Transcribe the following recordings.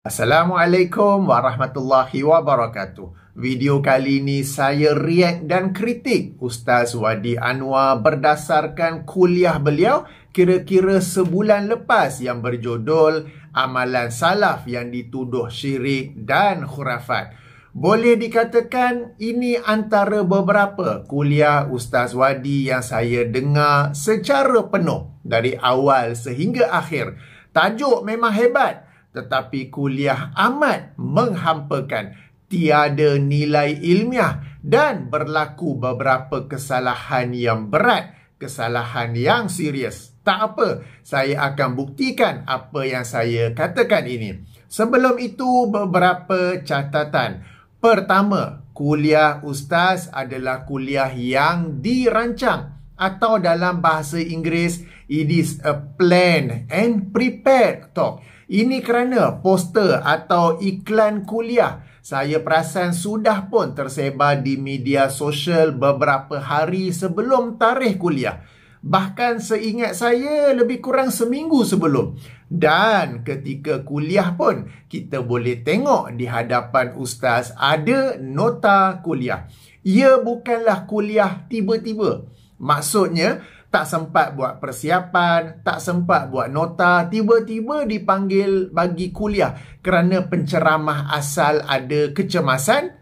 Assalamualaikum warahmatullahi wabarakatuh. Video kali ini saya react dan kritik Ustaz Wadi Anwar berdasarkan kuliah beliau kira-kira sebulan lepas yang berjudul Amalan Salaf yang dituduh syirik dan khurafat. Boleh dikatakan ini antara beberapa kuliah Ustaz Wadi yang saya dengar secara penuh dari awal sehingga akhir. Tajuk memang hebat, tetapi kuliah amat menghampakan, tiada nilai ilmiah dan berlaku beberapa kesalahan yang berat, kesalahan yang serius. Tak apa, saya akan buktikan apa yang saya katakan ini. Sebelum itu, beberapa catatan. Pertama, kuliah Ustaz adalah kuliah yang dirancang, atau dalam bahasa Inggeris, it is a planned and prepared talk. Ini kerana poster atau iklan kuliah saya perasan sudah pun tersebar di media sosial beberapa hari sebelum tarikh kuliah. Bahkan seingat saya lebih kurang seminggu sebelum. Dan ketika kuliah pun kita boleh tengok di hadapan Ustaz ada nota kuliah. Ia bukanlah kuliah tiba-tiba. Maksudnya, tak sempat buat persiapan, tak sempat buat nota, tiba-tiba dipanggil bagi kuliah kerana penceramah asal ada kecemasan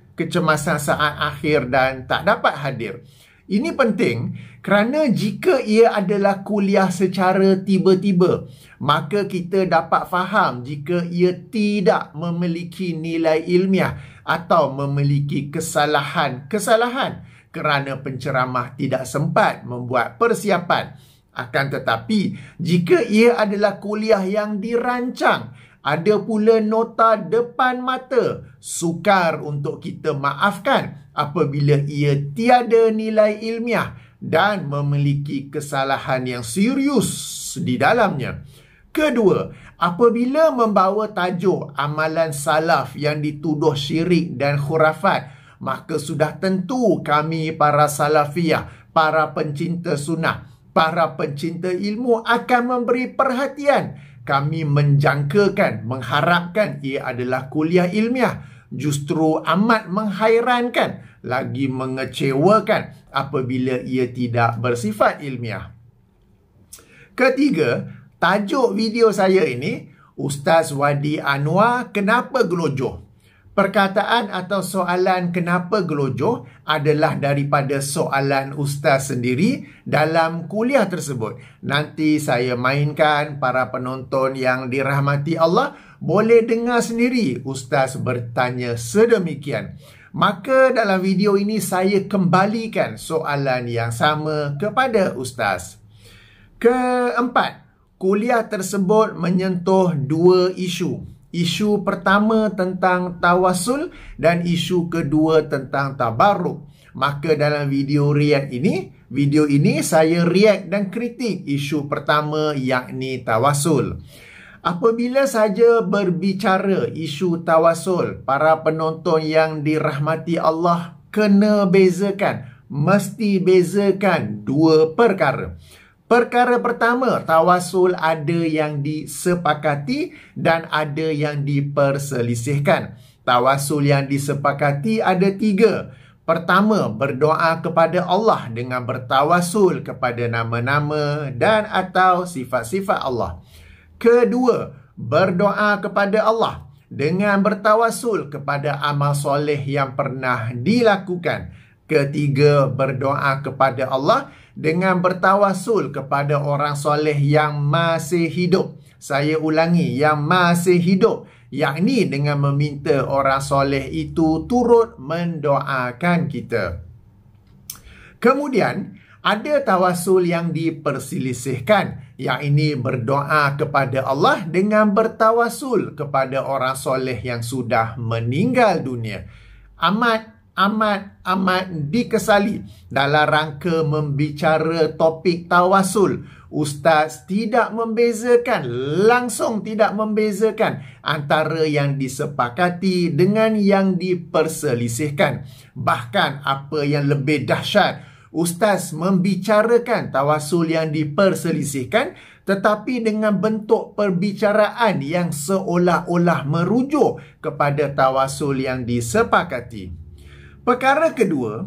saat akhir dan tak dapat hadir. Ini penting kerana jika ia adalah kuliah secara tiba-tiba, maka kita dapat faham jika ia tidak memiliki nilai ilmiah atau memiliki kesalahan kerana penceramah tidak sempat membuat persiapan. Akan tetapi, jika ia adalah kuliah yang dirancang, ada pula nota depan mata, sukar untuk kita maafkan apabila ia tiada nilai ilmiah dan memiliki kesalahan yang serius di dalamnya. Kedua, apabila membawa tajuk amalan salaf yang dituduh syirik dan khurafat, maka sudah tentu kami para salafiyah, para pencinta sunnah, para pencinta ilmu akan memberi perhatian. Kami menjangkakan, mengharapkan ia adalah kuliah ilmiah. Justru amat menghairankan, lagi mengecewakan apabila ia tidak bersifat ilmiah. Ketiga, tajuk video saya ini, Ustaz Wadi Anwar kenapa gelojoh? Perkataan atau soalan kenapa gelojoh adalah daripada soalan Ustaz sendiri dalam kuliah tersebut. Nanti saya mainkan, para penonton yang dirahmati Allah boleh dengar sendiri Ustaz bertanya sedemikian. Maka dalam video ini saya kembalikan soalan yang sama kepada Ustaz. Keempat, kuliah tersebut menyentuh dua isu. Isu pertama tentang tawasul dan isu kedua tentang tabarruk. Maka dalam video ini saya react dan kritik isu pertama yakni tawasul. Apabila saja berbicara isu tawasul, para penonton yang dirahmati Allah kena bezakan, mesti bezakan dua perkara. Perkara pertama, tawasul ada yang disepakati dan ada yang diperselisihkan. Tawasul yang disepakati ada tiga. Pertama, berdoa kepada Allah dengan bertawasul kepada nama-nama dan atau sifat-sifat Allah. Kedua, berdoa kepada Allah dengan bertawasul kepada amal soleh yang pernah dilakukan. Ketiga, berdoa kepada Allah dengan bertawasul kepada orang soleh yang masih hidup. Saya ulangi, yang masih hidup, yakni dengan meminta orang soleh itu turut mendoakan kita. Kemudian, ada tawasul yang diperselisihkan, yakni berdoa kepada Allah dengan bertawasul kepada orang soleh yang sudah meninggal dunia. Amat dikesali dalam rangka membicara topik tawasul, Ustaz langsung tidak membezakan antara yang disepakati dengan yang diperselisihkan. Bahkan apa yang lebih dahsyat, Ustaz membicarakan tawasul yang diperselisihkan tetapi dengan bentuk perbicaraan yang seolah-olah merujuk kepada tawasul yang disepakati. Perkara kedua,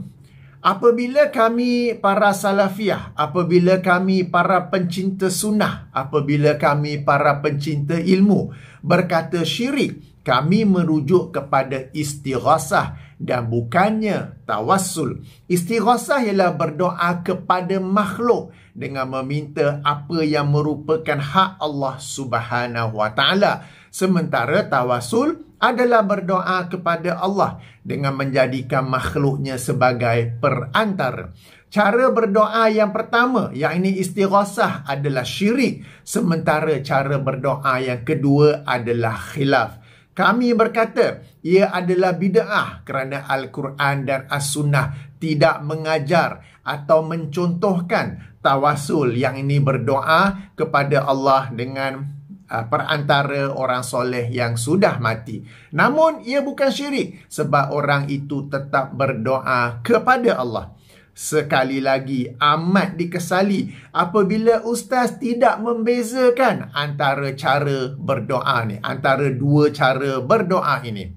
apabila kami para salafiyah, apabila kami para pencinta sunnah, apabila kami para pencinta ilmu berkata syirik, kami merujuk kepada istighasah dan bukannya tawassul. Istighasah ialah berdoa kepada makhluk dengan meminta apa yang merupakan hak Allah Subhanahu Wa Taala. Sementara tawassul adalah berdoa kepada Allah dengan menjadikan makhluknya sebagai perantara. Cara berdoa yang pertama, yang ini istighasah, adalah syirik. Sementara cara berdoa yang kedua adalah khilaf. Kami berkata, ia adalah bid'ah kerana Al-Quran dan As-Sunnah tidak mengajar atau mencontohkan tawasul, yang ini berdoa kepada Allah dengan perantara orang soleh yang sudah mati. Namun, ia bukan syirik sebab orang itu tetap berdoa kepada Allah. Sekali lagi, amat dikesali apabila ustaz tidak membezakan antara cara berdoa ni, antara dua cara berdoa ini.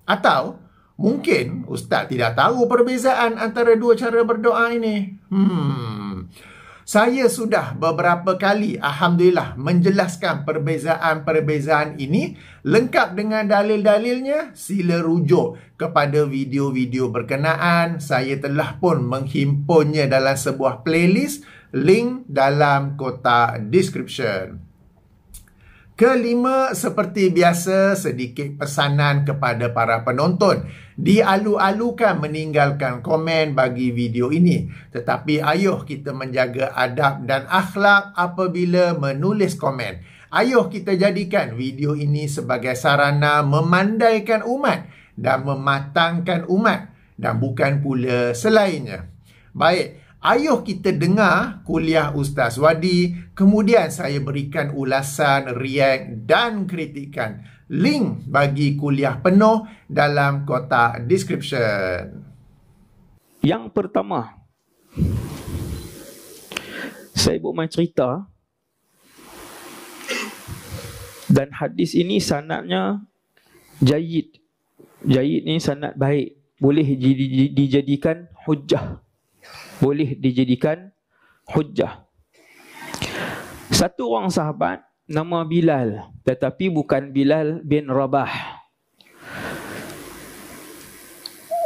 Atau mungkin ustaz tidak tahu perbezaan antara dua cara berdoa ini. Saya sudah beberapa kali, alhamdulillah, menjelaskan perbezaan-perbezaan ini lengkap dengan dalil-dalilnya. Sila rujuk kepada video-video berkenaan. Saya telah pun menghimpunnya dalam sebuah playlist, link dalam kotak description. Kelima, seperti biasa, sedikit pesanan kepada para penonton. Dialu-alukan meninggalkan komen bagi video ini. Tetapi ayuh kita menjaga adab dan akhlak apabila menulis komen. Ayuh kita jadikan video ini sebagai sarana memandaikan umat dan mematangkan umat, dan bukan pula selainnya. Baik. Ayuh kita dengar kuliah Ustaz Wadi, kemudian saya berikan ulasan, react dan kritikan. Link bagi kuliah penuh dalam kotak description. Yang pertama, saya buat main cerita, dan hadis ini sanadnya jayyid. Jayyid ni sanad baik, boleh dijadikan hujjah. Boleh dijadikan hujjah. Satu orang sahabat nama Bilal, tetapi bukan Bilal bin Rabah.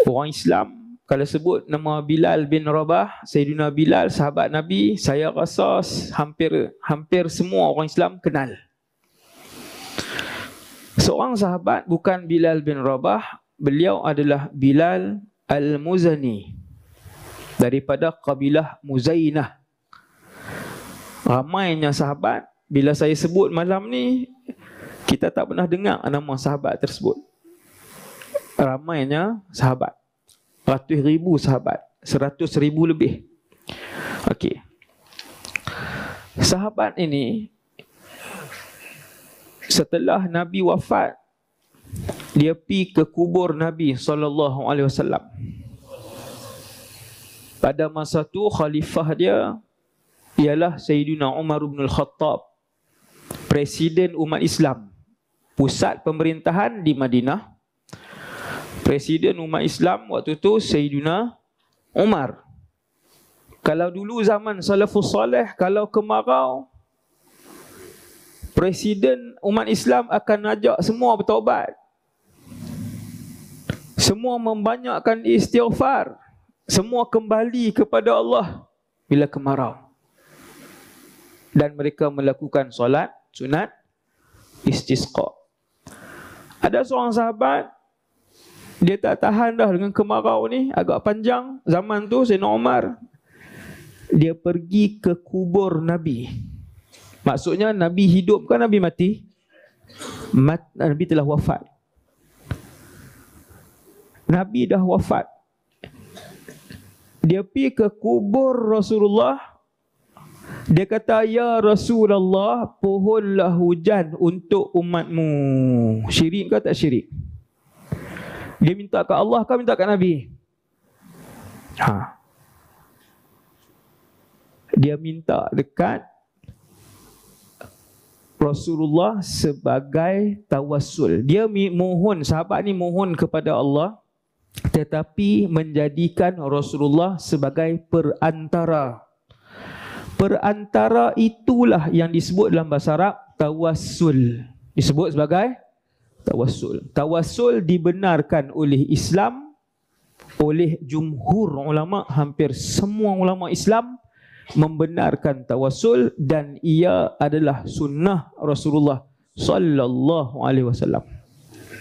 Orang Islam kalau sebut nama Bilal bin Rabah, Sayyidina Bilal, sahabat Nabi, saya rasa hampir semua orang Islam kenal. Seorang sahabat bukan Bilal bin Rabah, beliau adalah Bilal Al-Muzani, daripada kabilah Muzainah. Ramainya sahabat, bila saya sebut malam ni, kita tak pernah dengar nama sahabat tersebut. Ramainya sahabat, ratus ribu sahabat, 100,000 lebih. Okey. Sahabat ini, setelah Nabi wafat, dia pergi ke kubur Nabi SAW. Pada masa tu khalifah dia ialah Sayyidina Umar bin Al-Khattab, presiden umat Islam. Pusat pemerintahan di Madinah. Presiden umat Islam waktu tu Sayyidina Umar. Kalau dulu zaman salafus salih, kalau kemarau, presiden umat Islam akan ajak semua bertaubat. Semua membanyakkan istighfar. Semua kembali kepada Allah bila kemarau. Dan mereka melakukan solat sunat istisqa. Ada seorang sahabat, dia tak tahan dah dengan kemarau ni, agak panjang. Zaman tu Sayyidina Umar, dia pergi ke kubur Nabi. Maksudnya Nabi hidup kan Nabi mati? Nabi telah wafat. Nabi dah wafat. Dia pergi ke kubur Rasulullah. Dia kata, ya Rasulullah, pohonlah hujan untuk umatmu. Syirik ke tak syirik? Dia minta ke Allah ke minta ke Nabi? Dia minta dekat Rasulullah sebagai tawassul. Dia mohon, sahabat ni mohon kepada Allah, tetapi menjadikan Rasulullah sebagai perantara. Perantara itulah yang disebut dalam bahasa Arab tawassul. Disebut sebagai tawassul. Tawassul dibenarkan oleh Islam, oleh jumhur ulama, hampir semua ulama Islam membenarkan tawassul, dan ia adalah sunnah Rasulullah sallallahu alaihi wasallam.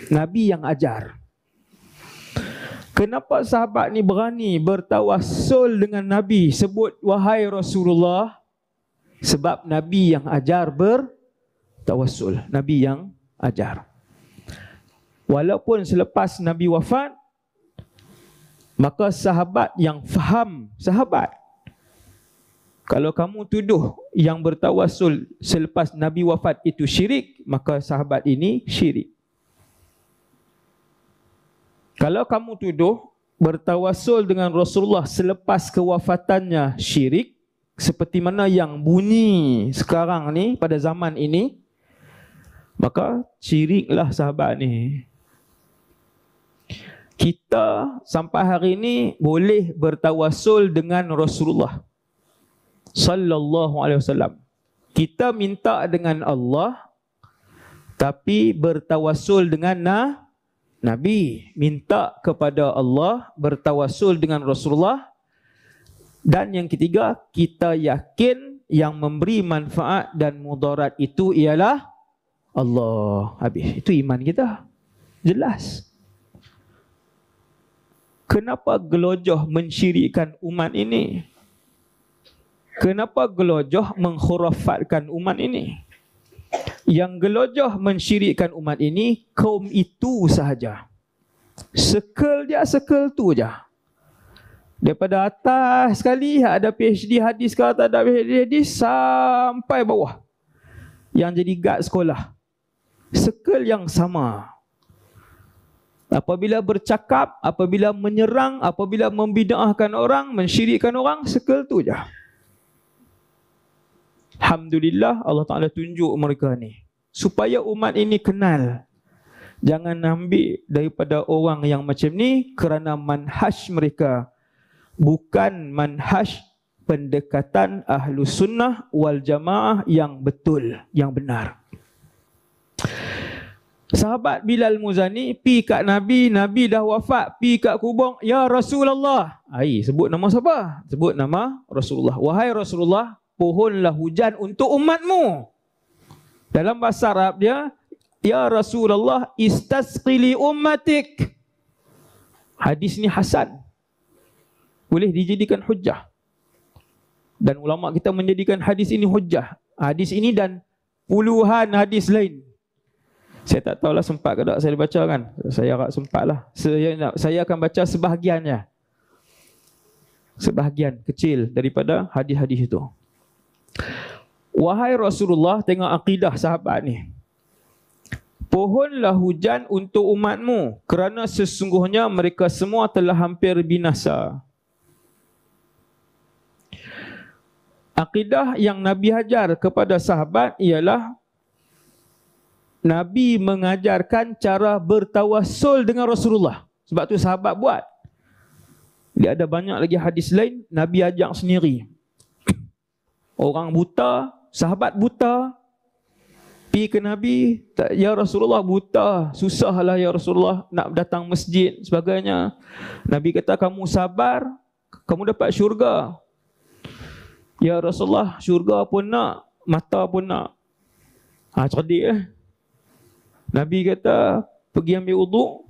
Nabi yang ajar. Kenapa sahabat ni berani bertawassul dengan Nabi, sebut wahai Rasulullah? Sebab Nabi yang ajar bertawassul. Nabi yang ajar. Walaupun selepas Nabi wafat, maka sahabat yang faham, sahabat, kalau kamu tuduh yang bertawassul selepas Nabi wafat itu syirik, maka sahabat ini syirik. Kalau kamu tuduh bertawassul dengan Rasulullah selepas kewafatannya syirik, seperti mana yang bunyi sekarang ni pada zaman ini, maka syiriklah sahabat ni. Kita sampai hari ini boleh bertawassul dengan Rasulullah sallallahu alaihi wasallam. Kita minta dengan Allah, tapi bertawassul dengan Nabi. Minta kepada Allah, bertawassul dengan Rasulullah. Dan yang ketiga, kita yakin yang memberi manfaat dan mudarat itu ialah Allah. Habis. Itu iman kita. Jelas. Kenapa gelojoh mensyirikkan umat ini? Kenapa gelojoh mengkhurafatkan umat ini? Yang gelojoh mensyirikkan umat ini kaum itu sahaja. Circle dia, circle tu je. Daripada atas sekali ada PhD hadis ke, tak ada PhD hadis, sampai bawah yang jadi guard sekolah. Circle yang sama. Apabila bercakap, apabila menyerang, apabila membid'ahkan orang, mensyirikkan orang, circle tu je. Alhamdulillah Allah Ta'ala tunjuk mereka ni supaya umat ini kenal. Jangan ambil daripada orang yang macam ni kerana manhaj mereka bukan manhaj pendekatan Ahlus Sunnah wal Jamaah yang betul, yang benar. Sahabat Bilal Muzani pi kat Nabi, Nabi dah wafat, pi kat kubur, ya Rasulullah. Sebut nama siapa? Sebut nama Rasulullah. Wahai Rasulullah, pohonlah hujan untuk umatmu. Dalam bahasa Arab dia, ya Rasulullah, istasqili ummatik. Hadis ni hasan. Boleh dijadikan hujjah. Dan ulama kita menjadikan hadis ini hujjah. Hadis ini dan puluhan hadis lain. Saya tak tahulah sempat ke tak saya baca kan. Saya agak sempat lah. Saya akan baca sebahagiannya. Sebahagian kecil daripada hadis-hadis itu. Wahai Rasulullah, tengok akidah sahabat ni. Pohonlah hujan untuk umatmu kerana sesungguhnya mereka semua telah hampir binasa. Akidah yang Nabi ajar kepada sahabat ialah Nabi mengajarkan cara bertawassul dengan Rasulullah. Sebab tu sahabat buat. Dia ada banyak lagi hadis lain Nabi ajak sendiri. Orang buta, sahabat buta, pergi ke Nabi, ya Rasulullah buta, susahlah ya Rasulullah nak datang masjid sebagainya. Nabi kata kamu sabar, kamu dapat syurga. Ya Rasulullah, syurga pun nak, mata pun nak. Cerdik Nabi kata pergi ambil wuduk,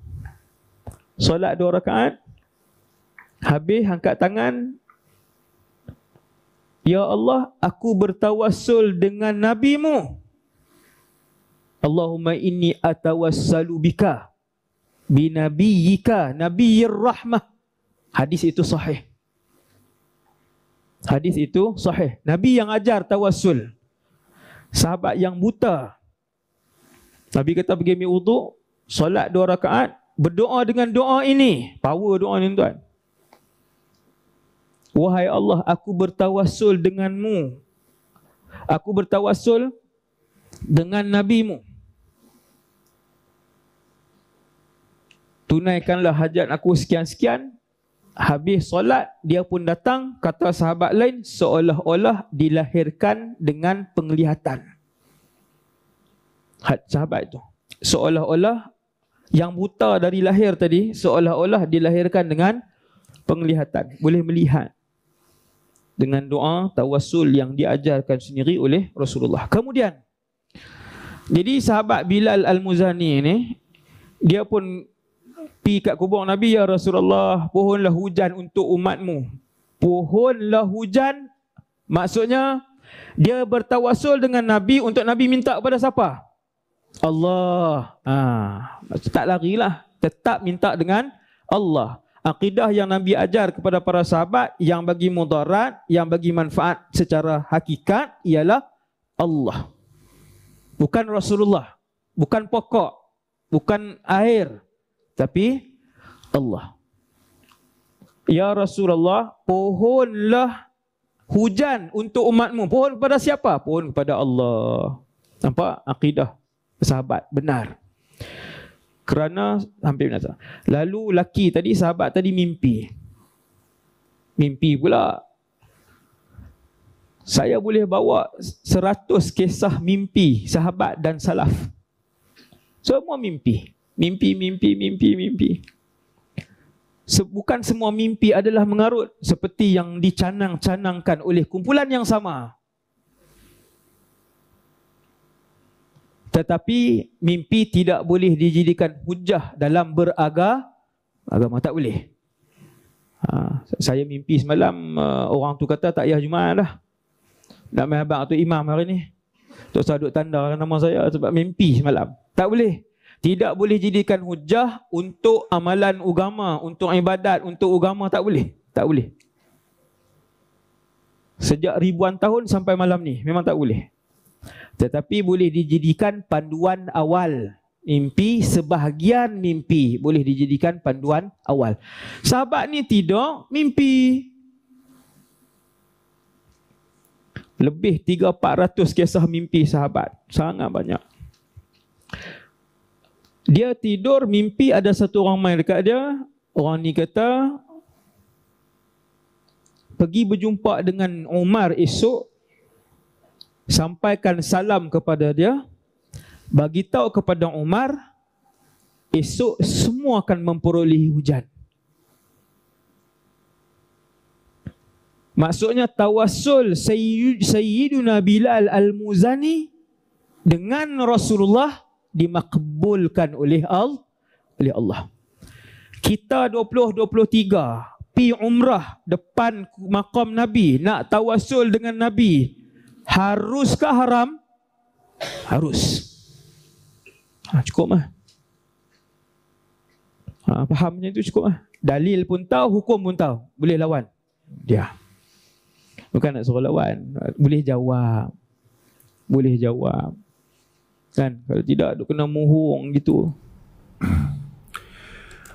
solat 2 rakaat, habis angkat tangan. Ya Allah, aku bertawassul dengan Nabi-Mu. Allahumma inni atawassalu bika binabiyyika nabiyyir rahmah. Hadis itu sahih. Hadis itu sahih. Nabi yang ajar tawassul. Sahabat yang buta, Nabi kata pergi ambil wuduk, solat 2 rakaat, berdoa dengan doa ini. Power doa ni tuan. Wahai Allah, aku bertawassul denganmu. Aku bertawassul dengan nabimu. Tunaikanlah hajat aku sekian-sekian. Habis solat, dia pun datang, kata sahabat lain, seolah-olah dilahirkan dengan penglihatan. Sahabat itu, seolah-olah yang buta dari lahir tadi, seolah-olah dilahirkan dengan penglihatan, boleh melihat. Dengan doa tawassul yang diajarkan sendiri oleh Rasulullah. Kemudian, jadi sahabat Bilal Al-Muzani ini, dia pun pergi kat kubur Nabi, ya Rasulullah, pohonlah hujan untuk umatmu. Pohonlah hujan, maksudnya dia bertawassul dengan Nabi untuk Nabi minta kepada siapa? Allah. Tak larilah, tetap minta dengan Allah. Akidah yang Nabi ajar kepada para sahabat, yang bagi mudarat, yang bagi manfaat secara hakikat ialah Allah. Bukan Rasulullah, bukan pokok, bukan air, tapi Allah. Ya Rasulullah, pohonlah hujan untuk umatmu. Pohon kepada siapa? Pohon kepada Allah. Nampak? Akidah sahabat benar. Kerana hampir benar. Lalu laki tadi, sahabat tadi mimpi. Mimpi pula. Saya boleh bawa 100 kisah mimpi sahabat dan salaf. Semua mimpi. Mimpi. Bukan semua mimpi adalah mengarut seperti yang dicanang-canangkan oleh kumpulan yang sama. Tetapi mimpi tidak boleh dijadikan hujah dalam beragama, tak boleh. Saya mimpi semalam, orang tu kata tak payah Jumaat dah. Nak main abang atau imam hari ni. Tak usah duk tanda nama saya sebab mimpi semalam. Tak boleh. Tidak boleh jadikan hujah untuk amalan agama, untuk ibadat, untuk agama, tak boleh. Tak boleh. Sejak ribuan tahun sampai malam ni memang tak boleh. Tetapi boleh dijadikan panduan awal. Mimpi, sebahagian mimpi boleh dijadikan panduan awal. Sahabat ni tidur, mimpi. Lebih 300-400 kisah mimpi sahabat. Sangat banyak. Dia tidur, mimpi ada satu orang main dekat dia. Orang ni kata, pergi berjumpa dengan Umar esok, sampaikan salam kepada dia, bagi tahu kepada Umar, esok semua akan memperolehi hujan. Maksudnya tawassul Sayyiduna Bilal Al-Muzani dengan Rasulullah dimakbulkan oleh Allah. Kita 2023 pi umrah depan makam Nabi, nak tawassul dengan Nabi, haruskah haram? Harus. Cukup lah. Fahamnya itu cukup lah. Dalil pun tahu, hukum pun tahu. Boleh lawan dia. Bukan nak suruh lawan. Boleh jawab. Kan? Kalau tidak, duk kena mohong gitu.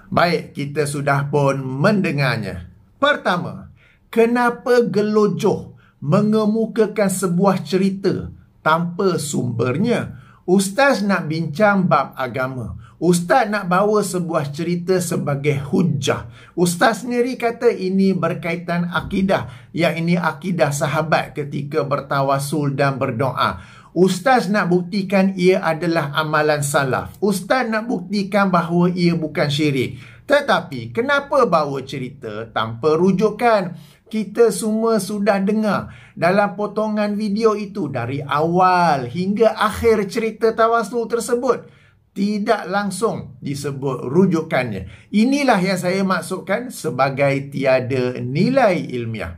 Baik, kita sudah pun mendengarnya. Pertama, kenapa gelojoh mengemukakan sebuah cerita tanpa sumbernya? Ustaz nak bincang bab agama. Ustaz nak bawa sebuah cerita sebagai hujah. Ustaz sendiri kata ini berkaitan akidah. Yang ini akidah sahabat ketika bertawasul dan berdoa. Ustaz nak buktikan ia adalah amalan salaf. Ustaz nak buktikan bahawa ia bukan syirik. Tetapi kenapa bawa cerita tanpa rujukan? Kita semua sudah dengar dalam potongan video itu dari awal hingga akhir cerita tawasul tersebut. Tidak langsung disebut rujukannya. Inilah yang saya maksudkan sebagai tiada nilai ilmiah.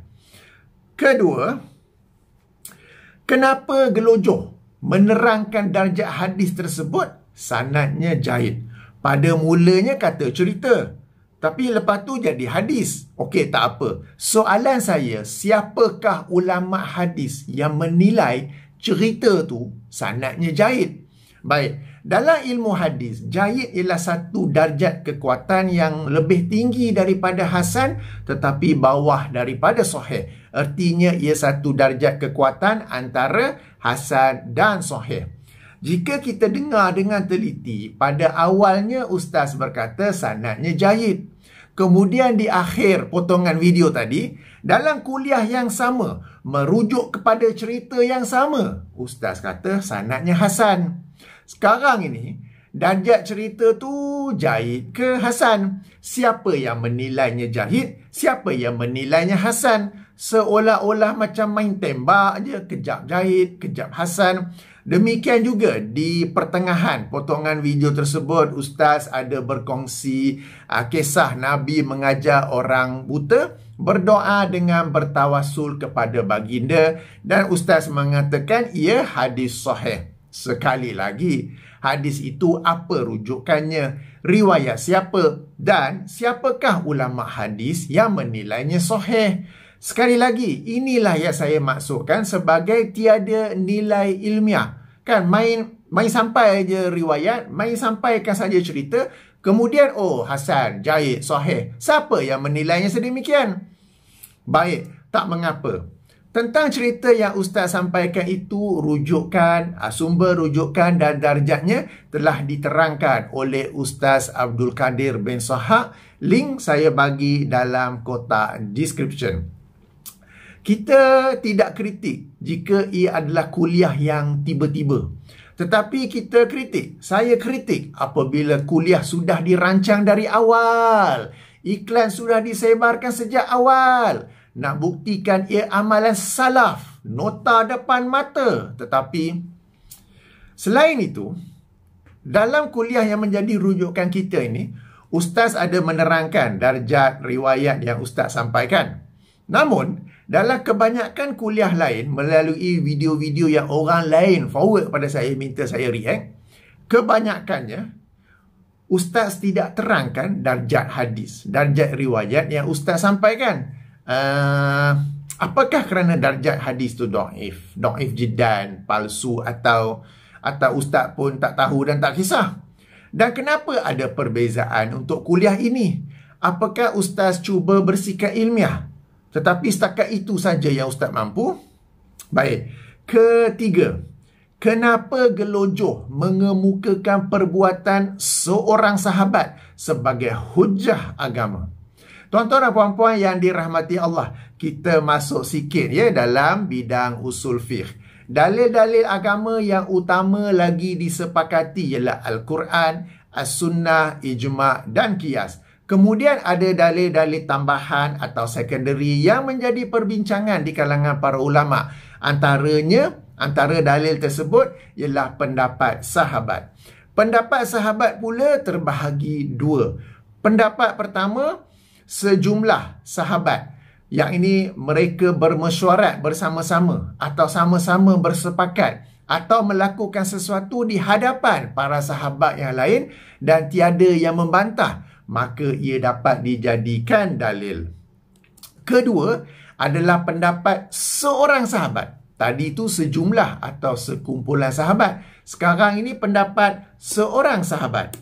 Kedua, kenapa gelojoh menerangkan darjat hadis tersebut? Sanadnya jayid. Pada mulanya kata cerita, tapi lepas tu jadi hadis. Okey, tak apa. Soalan saya, siapakah ulama hadis yang menilai cerita tu sanadnya jayid? Baik, dalam ilmu hadis, jayid ialah satu darjat kekuatan yang lebih tinggi daripada hasan tetapi bawah daripada sahih. Artinya ia satu darjat kekuatan antara hasan dan sahih. Jika kita dengar dengan teliti, pada awalnya Ustaz berkata sanadnya jayyid. Kemudian di akhir potongan video tadi, dalam kuliah yang sama, merujuk kepada cerita yang sama, Ustaz kata sanadnya hasan. Sekarang ini, darjat cerita tu jayyid ke hasan? Siapa yang menilainya jayyid? Siapa yang menilainya hasan? Seolah-olah macam main tembak je, kejap jayyid, kejap hasan. Demikian juga di pertengahan potongan video tersebut, Ustaz ada berkongsi kisah Nabi mengajar orang buta berdoa dengan bertawasul kepada baginda, dan Ustaz mengatakan ia hadis sahih. Sekali lagi, hadis itu apa rujukannya? Riwayat siapa? Dan siapakah ulama hadis yang menilainya sahih? Sekali lagi, inilah yang saya maksudkan sebagai tiada nilai ilmiah. Kan main sampai je riwayat, main sampaikan saja cerita, kemudian hasan, jayyid, sahih. Siapa yang menilainya sedemikian? Baik, tak mengapa. Tentang cerita yang Ustaz sampaikan itu, rujukan, sumber rujukan dan darjatnya telah diterangkan oleh Ustaz Abdul Kadir bin Sahak. Link saya bagi dalam kotak description. Kita tidak kritik jika ia adalah kuliah yang tiba-tiba. Tetapi kita kritik, saya kritik apabila kuliah sudah dirancang dari awal. Iklan sudah disebarkan sejak awal. Nak buktikan ia amalan salaf, nota depan mata. Tetapi selain itu, dalam kuliah yang menjadi rujukan kita ini, Ustaz ada menerangkan darjat riwayat yang Ustaz sampaikan. Namun, dalam kebanyakan kuliah lain, melalui video-video yang orang lain forward pada saya, minta saya react, kebanyakannya, Ustaz tidak terangkan darjat hadis, darjat riwayat yang Ustaz sampaikan. Apakah kerana darjat hadis tu dhaif jiddan, palsu, atau Ustaz pun tak tahu dan tak kisah? Dan kenapa ada perbezaan untuk kuliah ini? Apakah Ustaz cuba bersikap ilmiah? Tetapi setakat itu saja yang Ustaz mampu? Baik. Ketiga, kenapa gelojoh mengemukakan perbuatan seorang sahabat sebagai hujah agama? Tuan-tuan dan puan-puan yang dirahmati Allah, kita masuk sikit dalam bidang usul fiqh. Dalil-dalil agama yang utama lagi disepakati ialah Al-Quran, As-Sunnah, Ijma' dan Qiyas. Kemudian ada dalil-dalil tambahan atau secondary yang menjadi perbincangan di kalangan para ulama. Antara dalil tersebut ialah pendapat sahabat. Pendapat sahabat pula terbahagi dua. Pendapat pertama, sejumlah sahabat. Yang ini mereka bermesyuarat bersama-sama atau sama-sama bersepakat atau melakukan sesuatu di hadapan para sahabat yang lain dan tiada yang membantah, maka ia dapat dijadikan dalil. Kedua adalah pendapat seorang sahabat. Tadi itu sejumlah atau sekumpulan sahabat. Sekarang ini pendapat seorang sahabat.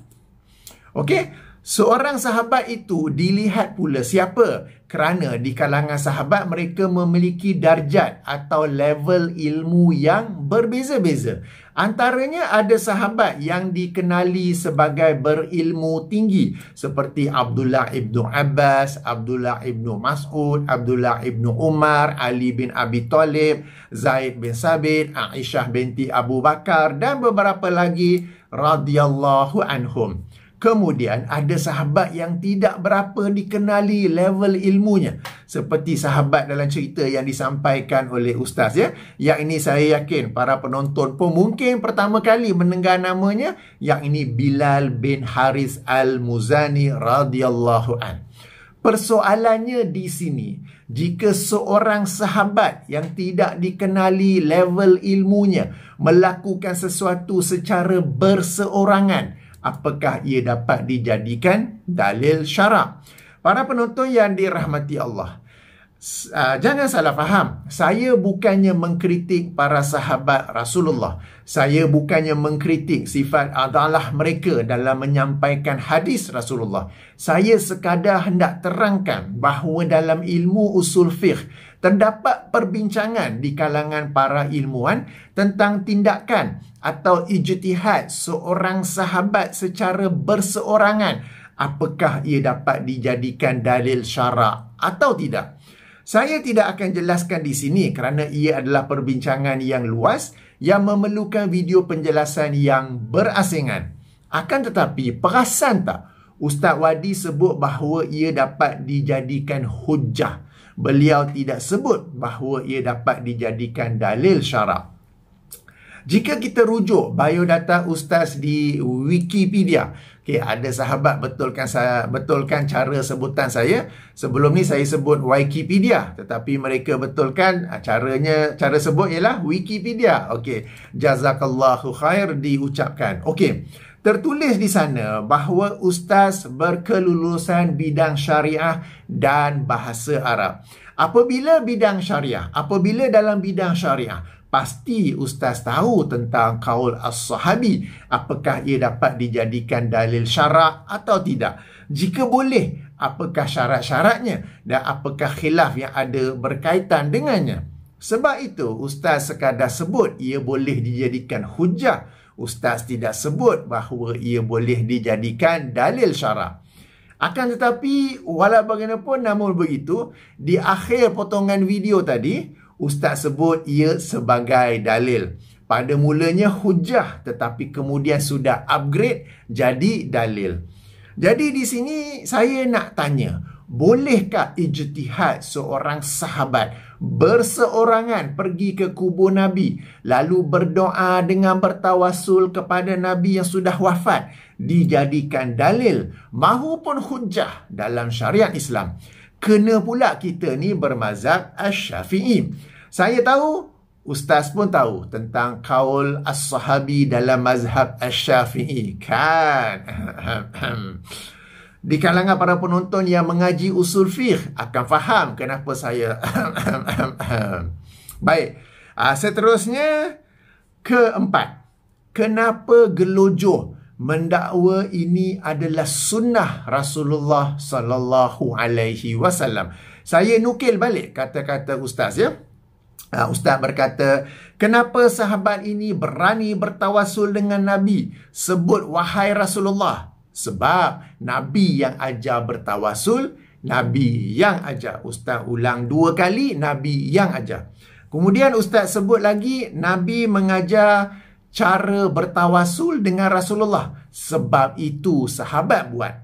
Okey, seorang sahabat itu dilihat pula siapa? Kerana di kalangan sahabat mereka memiliki darjat atau level ilmu yang berbeza-beza. Antaranya ada sahabat yang dikenali sebagai berilmu tinggi seperti Abdullah ibnu Abbas, Abdullah ibnu Mas'ud, Abdullah ibnu Umar, Ali bin Abi Talib, Zaid bin Sabit, Aisyah binti Abu Bakar dan beberapa lagi radhiyallahu anhum. Kemudian ada sahabat yang tidak berapa dikenali level ilmunya. Seperti sahabat dalam cerita yang disampaikan oleh Ustaz Yang ini saya yakin para penonton pun mungkin pertama kali mendengar namanya. Yang ini Bilal bin Haris Al-Muzani radhiyallahu an. Persoalannya di sini, jika seorang sahabat yang tidak dikenali level ilmunya melakukan sesuatu secara berseorangan, apakah ia dapat dijadikan dalil syarak? Para penonton yang dirahmati Allah, Jangan salah faham. Saya bukannya mengkritik para sahabat Rasulullah. Saya bukannya mengkritik sifat adalah mereka dalam menyampaikan hadis Rasulullah. Saya sekadar hendak terangkan bahawa dalam ilmu usul fiqh terdapat perbincangan di kalangan para ilmuwan tentang tindakan atau ijtihad seorang sahabat secara berseorangan. Apakah ia dapat dijadikan dalil syarak atau tidak? Saya tidak akan jelaskan di sini kerana ia adalah perbincangan yang luas yang memerlukan video penjelasan yang berasingan. Akan tetapi, perasan tak Ustaz Wadi sebut bahawa ia dapat dijadikan hujjah. Beliau tidak sebut bahawa ia dapat dijadikan dalil syarak. Jika kita rujuk biodata Ustaz di Wikipedia, ada sahabat betulkan cara sebutan saya. Sebelum ni saya sebut Wikipedia, tetapi mereka betulkan cara sebut ialah Wikipedia. Jazakallahu khair diucapkan. Tertulis di sana bahawa Ustaz berkelulusan bidang syariah dan bahasa Arab. Apabila dalam bidang syariah, pasti Ustaz tahu tentang qaul as-sahabi. Apakah ia dapat dijadikan dalil syarak atau tidak? Jika boleh, apakah syarat-syaratnya? Dan apakah khilaf yang ada berkaitan dengannya? Sebab itu, Ustaz sekadar sebut ia boleh dijadikan hujjah. Ustaz tidak sebut bahawa ia boleh dijadikan dalil syarak. Akan tetapi, walau bagaimanapun namun begitu, di akhir potongan video tadi, Ustaz sebut ia sebagai dalil. Pada mulanya hujjah, tetapi kemudian sudah upgrade jadi dalil. Jadi di sini saya nak tanya, bolehkah ijtihad seorang sahabat berseorangan pergi ke kubur Nabi, lalu berdoa dengan bertawasul kepada Nabi yang sudah wafat, dijadikan dalil mahupun hujjah dalam syariat Islam? Kena pula kita ni bermazhab Asy-Syafi'i. Saya tahu, Ustaz pun tahu tentang qaul as-sahabi dalam mazhab Asy-Syafi'i, kan? Di kalangan para penonton yang mengaji usul fiqh akan faham kenapa saya baik. Seterusnya, keempat, kenapa gelojoh mendakwa ini adalah sunnah Rasulullah sallallahu alaihi wasallam? Saya nukil balik kata-kata Ustaz, ya. Ustaz berkata, kenapa sahabat ini berani bertawasul dengan Nabi? Sebut wahai Rasulullah. Sebab Nabi yang ajar bertawasul, Nabi yang ajar. Ustaz ulang 2 kali, Nabi yang ajar. Kemudian Ustaz sebut lagi, Nabi mengajar cara bertawasul dengan Rasulullah. Sebab itu sahabat buat.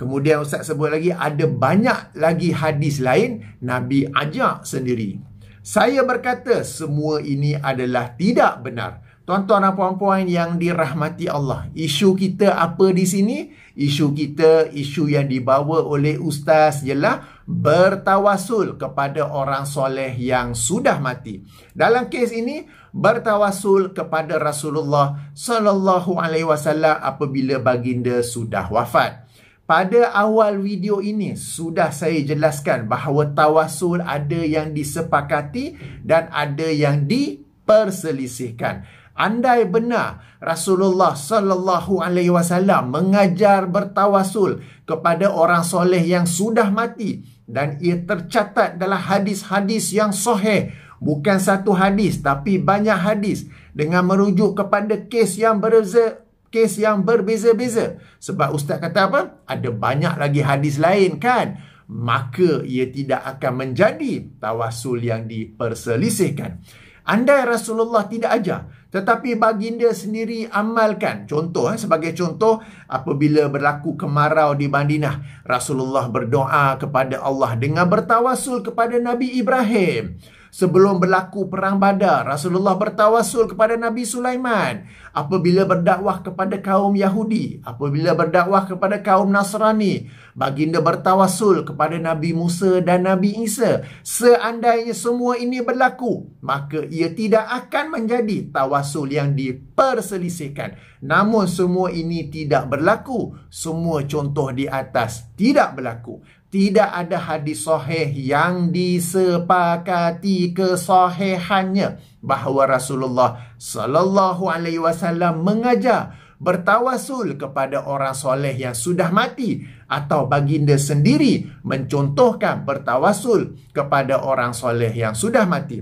Kemudian Ustaz sebut lagi, ada banyak lagi hadis lain Nabi ajar sendiri. Saya berkata, semua ini adalah tidak benar. Tuan-tuan dan puan-puan yang dirahmati Allah, isu kita apa di sini? Isu yang dibawa oleh Ustaz ialah bertawasul kepada orang soleh yang sudah mati. Dalam kes ini, bertawasul kepada Rasulullah sallallahu alaihi wasallam apabila baginda sudah wafat. Pada awal video ini sudah saya jelaskan bahawa tawasul ada yang disepakati dan ada yang diperselisihkan. Andai benar Rasulullah sallallahu alaihi wasallam mengajar bertawasul kepada orang soleh yang sudah mati dan ia tercatat dalam hadis-hadis yang sahih, bukan satu hadis tapi banyak hadis dengan merujuk kepada kes yang berbeza-beza. Sebab Ustaz kata apa? Ada banyak lagi hadis lain, kan? Maka ia tidak akan menjadi tawasul yang diperselisihkan. Andai Rasulullah tidak ajar, tetapi baginda sendiri amalkan. Sebagai contoh, apabila berlaku kemarau di Madinah, Rasulullah berdoa kepada Allah dengan bertawasul kepada Nabi Ibrahim. Sebelum berlaku perang Badar, Rasulullah bertawasul kepada Nabi Sulaiman. Apabila berdakwah kepada kaum Yahudi, apabila berdakwah kepada kaum Nasrani, baginda bertawasul kepada Nabi Musa dan Nabi Isa. Seandainya semua ini berlaku, maka ia tidak akan menjadi tawasul yang diperselisihkan. Namun semua ini tidak berlaku. Semua contoh di atas tidak berlaku. Tidak ada hadis sahih yang disepakati kesahihannya bahawa Rasulullah sallallahu alaihi wasallam mengajar bertawasul kepada orang soleh yang sudah mati, atau baginda sendiri mencontohkan bertawasul kepada orang soleh yang sudah mati.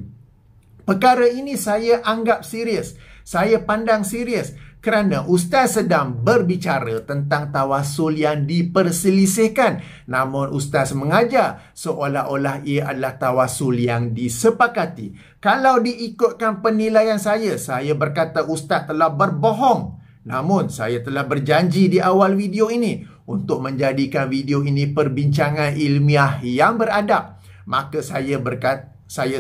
Perkara ini saya anggap serius, saya pandang serius, kerana Ustaz sedang berbicara tentang tawasul yang diperselisihkan. Namun Ustaz mengajar seolah-olah ia adalah tawasul yang disepakati. Kalau diikutkan penilaian saya berkata Ustaz telah berbohong. Namun saya telah berjanji di awal video ini untuk menjadikan video ini perbincangan ilmiah yang beradab. Maka saya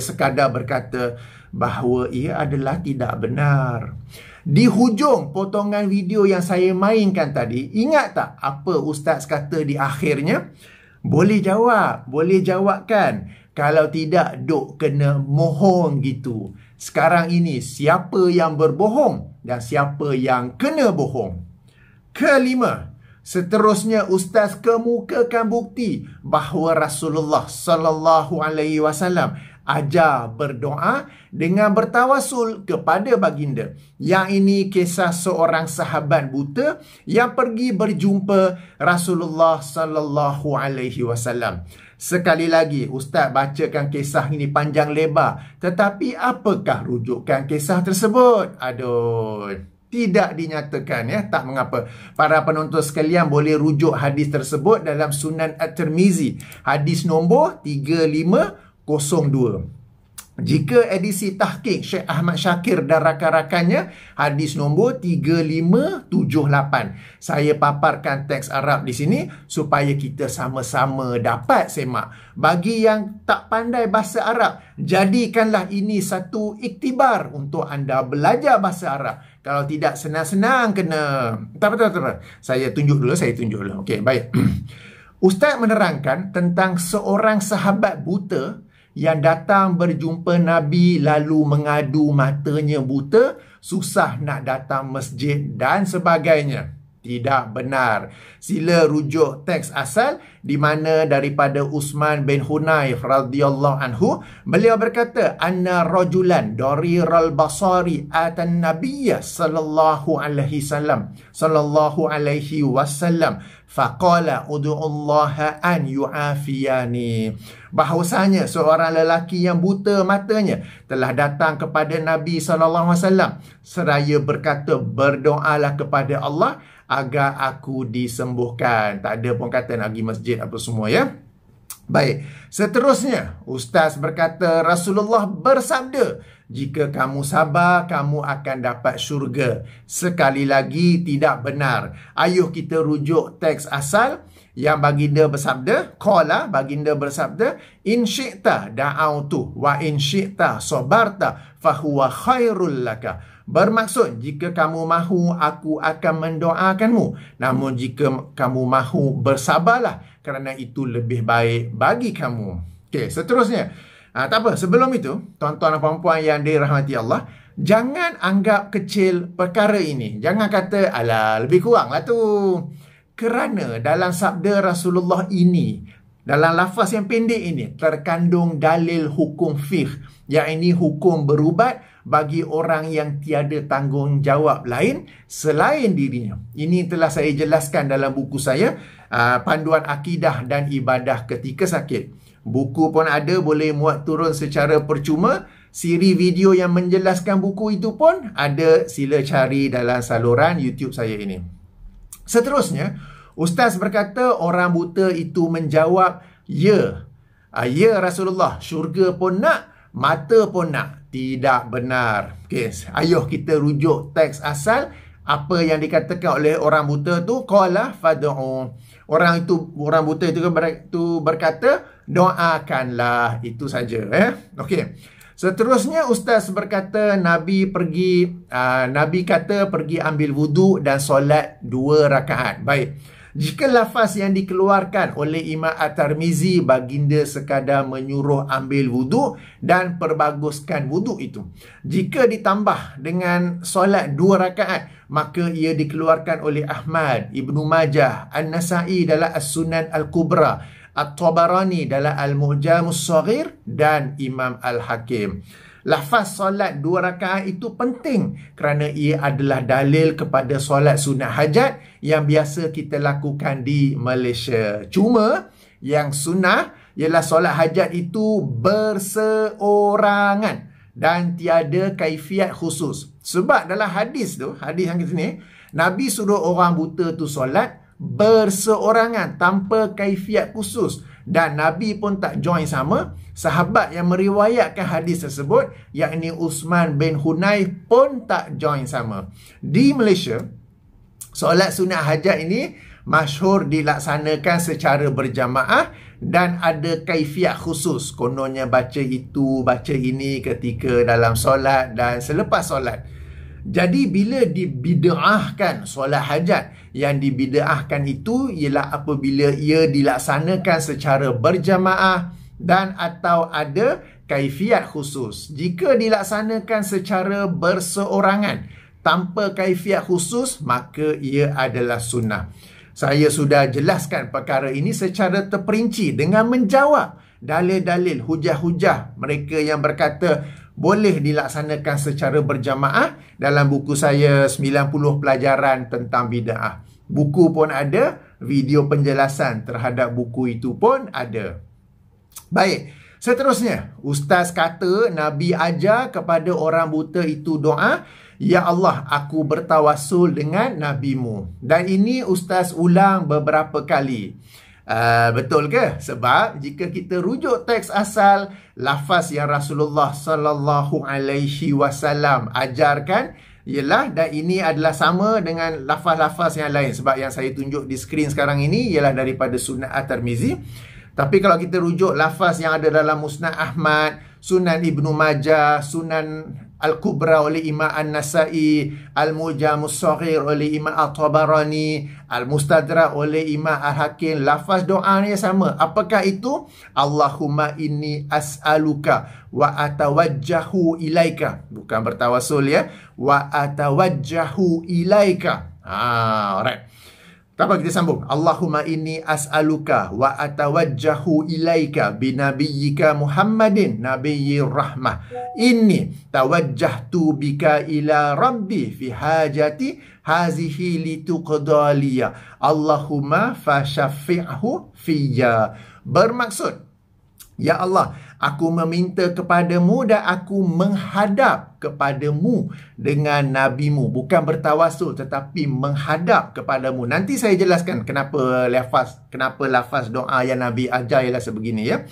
sekadar berkata bahawa ia adalah tidak benar. Di hujung potongan video yang saya mainkan tadi, ingat tak apa Ustaz kata di akhirnya? Boleh jawab kan? Kalau tidak, duk kena mohon gitu. Sekarang ini, siapa yang berbohong dan siapa yang kena bohong? Kelima, seterusnya Ustaz kemukakan bukti bahawa Rasulullah sallallahu alaihi wasallam ajar berdoa dengan bertawasul kepada baginda. Yang ini kisah seorang sahabat buta yang pergi berjumpa Rasulullah sallallahu alaihi wasallam. Sekali lagi Ustaz bacakan kisah ini panjang lebar, tetapi apakah rujukan kisah tersebut? Aduh, tidak dinyatakan ya, tak mengapa. Para penonton sekalian boleh rujuk hadis tersebut dalam Sunan At-Tirmizi, hadis nombor 3502. Jika edisi tahqiq Syekh Ahmad Syakir dan rakan-rakannya, hadis nombor 3578. Saya paparkan teks Arab di sini supaya kita sama-sama dapat semak. Bagi yang tak pandai bahasa Arab, jadikanlah ini satu iktibar untuk anda belajar bahasa Arab. Kalau tidak, senang-senang kena. Tak betul. Saya tunjuk dulu. Okey, baik. Ustaz menerangkan tentang seorang sahabat buta yang datang berjumpa Nabi lalu mengadu matanya buta, susah nak datang masjid dan sebagainya. Tidak benar. Sila rujuk teks asal di mana daripada Uthman bin Hunayf radhiyallahu anhu, beliau berkata, anna rajulan dariral basari atan nabiyya sallallahu alaihi wasallam faqala ud'ullaha an yu'afiyani. Bahawasanya seorang lelaki yang buta matanya telah datang kepada Nabi sallallahu alaihi wasallam seraya berkata, berdoalah kepada Allah agar aku disembuhkan. Tak ada pun kata nak pergi masjid apa semua ya. Baik, seterusnya Ustaz berkata Rasulullah bersabda, jika kamu sabar, kamu akan dapat syurga. Sekali lagi tidak benar. Ayuh kita rujuk teks asal yang baginda bersabda, qala, baginda bersabda, in syi'ta da'autu wa in syi'ta sabarta fahuwa khairul laka. Bermaksud, jika kamu mahu, aku akan mendoakanmu. Namun jika kamu mahu, bersabarlah, kerana itu lebih baik bagi kamu. Okey, seterusnya. Tak apa, sebelum itu, tuan-tuan dan puan-puan yang dirahmati Allah, jangan anggap kecil perkara ini. Jangan kata, alah, lebih kurang lah tu. Kerana dalam sabda Rasulullah ini, dalam lafaz yang pendek ini, terkandung dalil hukum fiqh. Yang ini hukum berubat bagi orang yang tiada tanggungjawab lain selain dirinya. Ini telah saya jelaskan dalam buku saya, Panduan Akidah dan Ibadah Ketika Sakit. Buku pun ada, boleh muat turun secara percuma. Siri video yang menjelaskan buku itu pun ada, sila cari dalam saluran YouTube saya ini. Seterusnya, Ustaz berkata orang buta itu menjawab, ya. Ya Rasulullah, syurga pun nak, mata pun nak. Tidak benar. Okay, ayuh kita rujuk teks asal. Apa yang dikatakan oleh orang buta tu, qala fad'u. Orang buta itu berkata, doakanlah. Itu saja. Okey. Seterusnya Ustaz berkata Nabi kata pergi ambil wuduk dan solat 2 rakaat. Baik. Jika lafaz yang dikeluarkan oleh Imam At-Tirmizi, baginda sekadar menyuruh ambil wuduk dan perbaguskan wuduk itu. Jika ditambah dengan solat 2 rakaat, maka ia dikeluarkan oleh Ahmad, Ibnu Majah, An-Nasai dalam As-Sunan Al-Kubra, At-Tabarani dalam Al-Mu'jamus Saghir dan Imam Al-Hakim. Lafaz solat 2 rakaat itu penting kerana ia adalah dalil kepada solat sunat hajat yang biasa kita lakukan di Malaysia. Cuma yang sunnah ialah solat hajat itu berseorangan dan tiada kaifiat khusus. Sebab dalam hadis tu, hadis yang kita ni, Nabi suruh orang buta tu solat berseorangan tanpa kaifiat khusus. Dan Nabi pun tak join sama. Sahabat yang meriwayatkan hadis tersebut, yakni Uthman bin Hunayf pun tak join sama. Di Malaysia, solat sunat hajat ini masyhur dilaksanakan secara berjamaah dan ada kaifiat khusus. Kononnya baca itu, baca ini ketika dalam solat dan selepas solat. Jadi bila dibid'ahkan solat hajat, yang dibid'ahkan itu ialah apabila ia dilaksanakan secara berjamaah dan atau ada kaifiat khusus. Jika dilaksanakan secara berseorangan tanpa kaifiat khusus, maka ia adalah sunnah. Saya sudah jelaskan perkara ini secara terperinci dengan menjawab dalil-dalil, hujah-hujah mereka yang berkata boleh dilaksanakan secara berjamaah dalam buku saya 90 pelajaran tentang bid'ah. Buku pun ada, video penjelasan terhadap buku itu pun ada. Baik, seterusnya, Ustaz kata Nabi ajar kepada orang buta itu doa, Ya Allah, aku bertawassul dengan Nabimu. Dan ini Ustaz ulang beberapa kali. Betul ke? Sebab jika kita rujuk teks asal, lafaz yang Rasulullah sallallahu alaihi wasallam ajarkan ialah, dan ini adalah sama dengan lafaz-lafaz yang lain. Sebab yang saya tunjuk di skrin sekarang ini ialah daripada Sunan At-Tirmizi. Tapi kalau kita rujuk lafaz yang ada dalam Musnad Ahmad, Sunan Ibnu Majah, Sunan Al-Kubra oleh Imam An-Nasai, Al-Mu'jamus Saghir oleh Imam At-Tabarani, Al-Mustadrak oleh Imam Al-Hakim, lafaz doanya sama. Apakah itu? Allahumma inni as'aluka wa atawajjahu ilaika. Bukan bertawassul ya. Wa atawajjahu ilaika. Alright. Apa kita sambung? Allahumma inni as'aluka wa atawajjahu ilaika binabiyyika Muhammadin nabiyyir rahmah. Inni tawajjahtu bika ila rabbi fi hajati hazihi lituqdaliya. Allahumma fashaffi'hu fiyya. Bermaksud, Ya Allah, aku meminta kepadamu dan aku menghadap kepadamu dengan Nabimu. Bukan bertawassul tetapi menghadap kepadamu. Nanti saya jelaskan kenapa lafaz doa yang Nabi ajar ialah sebegini ya.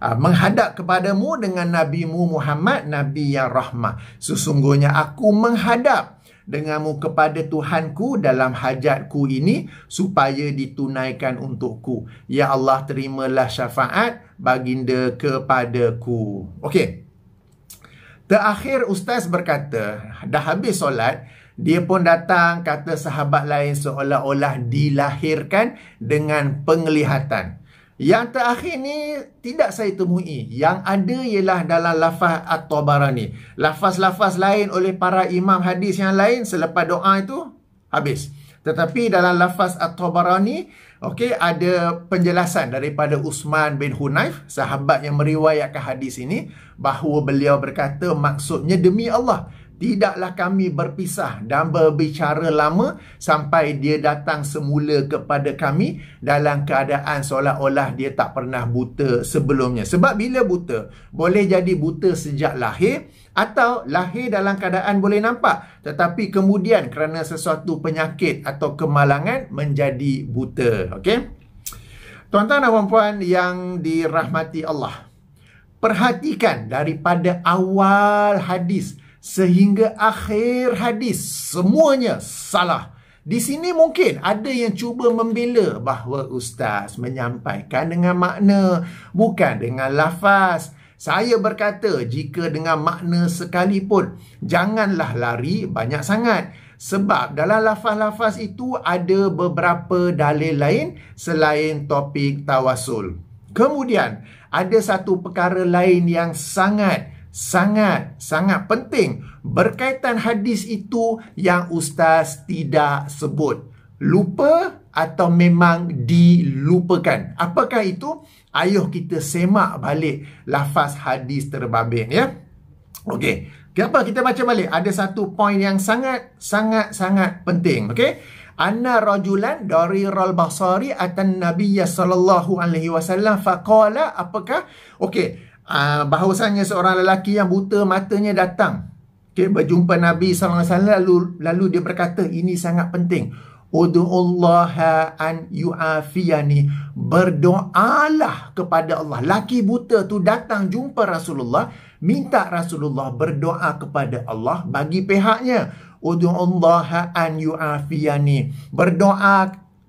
Menghadap kepadamu dengan Nabimu Muhammad, Nabi yang rahmah. Sesungguhnya aku menghadap denganmu kepada Tuhanku dalam hajatku ini supaya ditunaikan untukku. Ya Allah, terimalah syafaat baginda kepadaku. Okey. Terakhir Ustaz berkata, dah habis solat, dia pun datang kata sahabat lain seolah-olah dilahirkan dengan penglihatan. Yang terakhir ni tidak saya temui. Yang ada ialah dalam lafaz At-Tabarani. Lafaz-lafaz lain oleh para imam hadis yang lain selepas doa itu habis. Tetapi dalam lafaz At-Tabarani, okey, ada penjelasan daripada Uthman bin Hunayf, sahabat yang meriwayatkan hadis ini, bahawa beliau berkata, maksudnya demi Allah, tidaklah kami berpisah dan berbicara lama sampai dia datang semula kepada kami dalam keadaan seolah-olah dia tak pernah buta sebelumnya. Sebab bila buta, boleh jadi buta sejak lahir atau lahir dalam keadaan boleh nampak, tetapi kemudian kerana sesuatu penyakit atau kemalangan menjadi buta. Okey? Tuan-tuan dan puan-puan yang dirahmati Allah, perhatikan daripada awal hadis sehingga akhir hadis, semuanya salah. Di sini mungkin ada yang cuba membela bahawa Ustaz menyampaikan dengan makna, bukan dengan lafaz. Saya berkata, jika dengan makna sekalipun, janganlah lari banyak sangat. Sebab dalam lafaz-lafaz itu ada beberapa dalil lain selain topik tawassul. Kemudian, ada satu perkara lain yang sangat penting berkaitan hadis itu yang Ustaz tidak sebut. lupa atau memang dilupakan? Apakah itu? Ayuh kita semak balik lafaz hadis terbabit, ya. Okey. Kenapa kita baca balik? Ada satu poin yang sangat penting. Okey. Anna rajulan dari al-Basri atan Nabiyya sallallahu alaihi wasallam faqala, apakah? Okey, bahawasanya seorang lelaki yang buta matanya datang, okey, berjumpa Nabi sallallahu alaihi wasallam, lalu dia berkata, ini sangat penting. Udu'ullaha an yu'afiyani. Berdoalah kepada Allah. Laki buta tu datang jumpa Rasulullah, minta Rasulullah berdoa kepada Allah bagi pihaknya. Udu'ullaha an yu'afiyani.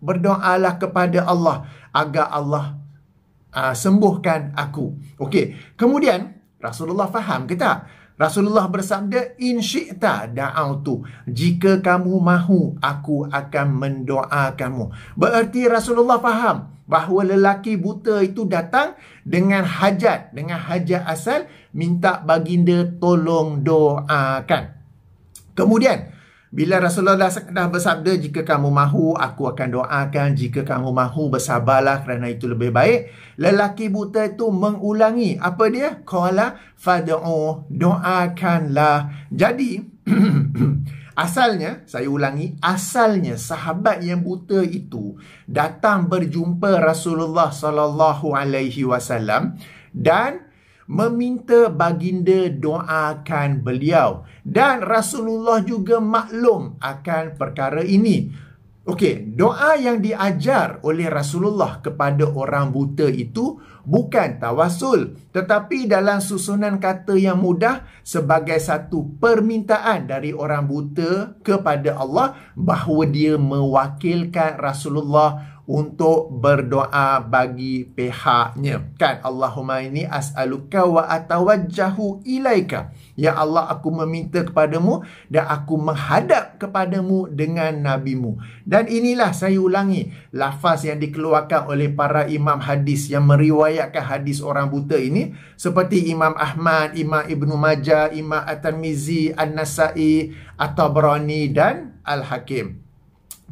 Berdoalah kepada Allah agar Allah sembuhkan aku. Okey. Kemudian Rasulullah faham ke tak? Rasulullah bersabda, in syi'ta da'autu. Jika kamu mahu, aku akan mendoakanmu. Berarti Rasulullah faham bahawa lelaki buta itu datang dengan hajat asal, minta baginda tolong doakan. Kemudian bila Rasulullah dah bersabda, jika kamu mahu, aku akan doakan. Jika kamu mahu, bersabarlah kerana itu lebih baik. Lelaki buta itu mengulangi. Apa dia? Qala fad'u, doakanlah. Jadi, asalnya, saya ulangi, asalnya sahabat yang buta itu datang berjumpa Rasulullah sallallahu alaihi wasallam dan meminta baginda doakan beliau, dan Rasulullah juga maklum akan perkara ini. Okey, doa yang diajar oleh Rasulullah kepada orang buta itu bukan tawasul, tetapi dalam susunan kata yang mudah sebagai satu permintaan dari orang buta kepada Allah bahawa dia mewakilkan Rasulullah untuk berdoa bagi pihaknya. Kan, Allahumma inni as'aluka wa atawajjahu ilaika. Ya Allah, aku meminta kepadamu dan aku menghadap kepadamu dengan nabimu. Dan inilah, saya ulangi, lafaz yang dikeluarkan oleh para imam hadis yang meriwayatkan hadis orang buta ini, seperti Imam Ahmad, Imam Ibnu Majah, Imam At-Tirmizi, An-Nasa'i, At-Tabrani dan Al-Hakim.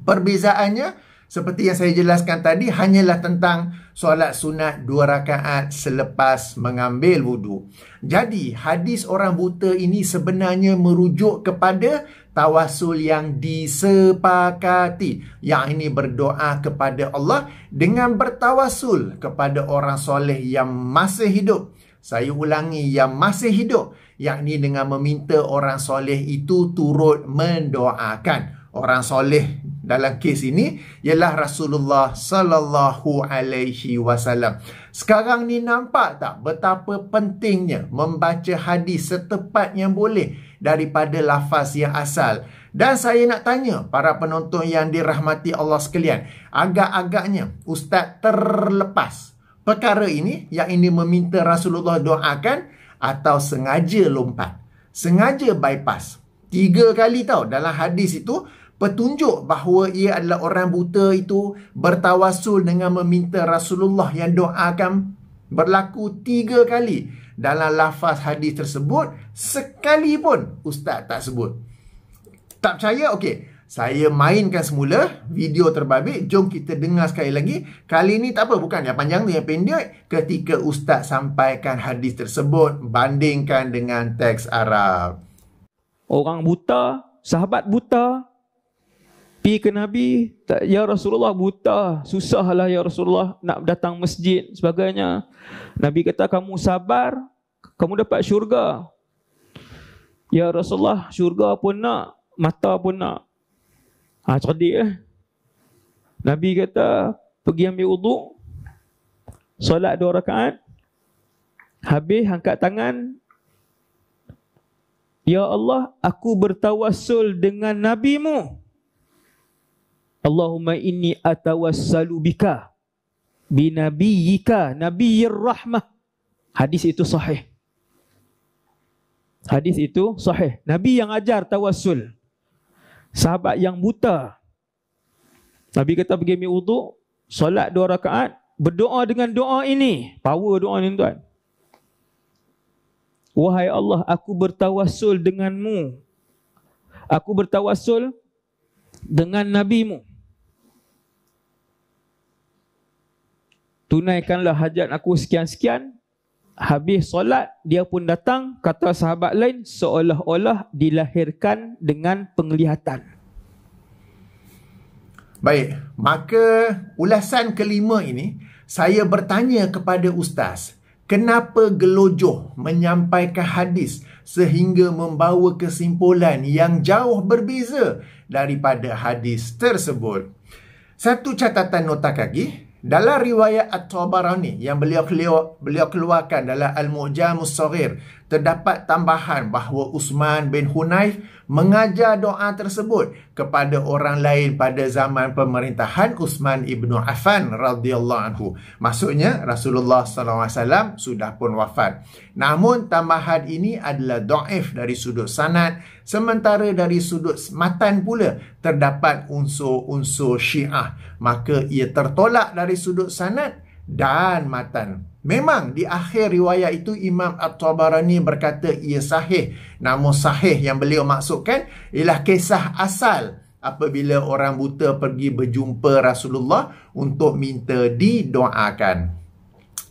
Perbezaannya seperti yang saya jelaskan tadi, hanyalah tentang solat sunat 2 rakaat selepas mengambil wudu. Jadi, hadis orang buta ini sebenarnya merujuk kepada tawasul yang disepakati. Yang ini berdoa kepada Allah dengan bertawasul kepada orang soleh yang masih hidup. Saya ulangi, yang masih hidup. Yang ini dengan meminta orang soleh itu turut mendoakan. Orang soleh dalam kes ini ialah Rasulullah sallallahu alaihi wasallam. Sekarang ni nampak tak betapa pentingnya membaca hadis setepat yang boleh daripada lafaz yang asal. Dan saya nak tanya para penonton yang dirahmati Allah sekalian, agak-agaknya ustaz terlepas perkara ini, yang ini meminta Rasulullah doakan, atau sengaja lompat, sengaja bypass. 3 kali tau dalam hadis itu petunjuk bahawa ia adalah orang buta itu bertawasul dengan meminta Rasulullah yang doakan, berlaku 3 kali dalam lafaz hadis tersebut. Sekali pun ustaz tak sebut. Tak percaya? Okey, saya mainkan semula video terbabit. Jom kita dengar sekali lagi. Kali ni tak apa, bukan yang panjang tu, yang pendek, ketika ustaz sampaikan hadis tersebut, bandingkan dengan teks Arab. Orang buta, sahabat buta, pergi ke Nabi, ya Rasulullah buta, susahlah ya Rasulullah nak datang masjid sebagainya. Nabi kata, kamu sabar, kamu dapat syurga. Ya Rasulullah, syurga pun nak, mata pun nak. Cerdik . Nabi kata, pergi ambil wudu, solat 2 rakaat, habis angkat tangan, ya Allah, aku bertawassul dengan nabimu. Allahumma inni atawassalu bika binabiyyika nabiyyir rahmah. Hadis itu sahih. Hadis itu sahih. Nabi yang ajar tawassul. Sahabat yang buta, Nabi kata pergi ambil wudu, solat 2 rakaat, berdoa dengan doa ini. Power doa ni tuan. Wahai Allah, aku bertawassul denganmu. Aku bertawassul dengan nabimu. tunaikanlah hajat aku sekian-sekian. Habis solat, dia pun datang, kata sahabat lain, seolah-olah dilahirkan dengan penglihatan. Baik, maka ulasan kelima ini, saya bertanya kepada ustaz, kenapa gelojoh menyampaikan hadis sehingga membawa kesimpulan yang jauh berbeza daripada hadis tersebut? Satu catatan nota kaki, dalam riwayat At-Tabarani yang beliau keluarkan dalam Al-Mu'jamus Shaghir, terdapat tambahan bahawa Uthman bin Hunayf mengajar doa tersebut kepada orang lain pada zaman pemerintahan Uthman ibnu Affan radhiyallahu anhu. Maksudnya Rasulullah SAW sudah pun wafat. Namun tambahan ini adalah dhaif dari sudut sanad, sementara dari sudut matan pula terdapat unsur-unsur Syiah. Maka ia tertolak dari sudut sanad dan matan. Memang di akhir riwayat itu Imam At-Tabarani berkata ia sahih. Namun sahih yang beliau maksudkan ialah kisah asal apabila orang buta pergi berjumpa Rasulullah untuk minta didoakan.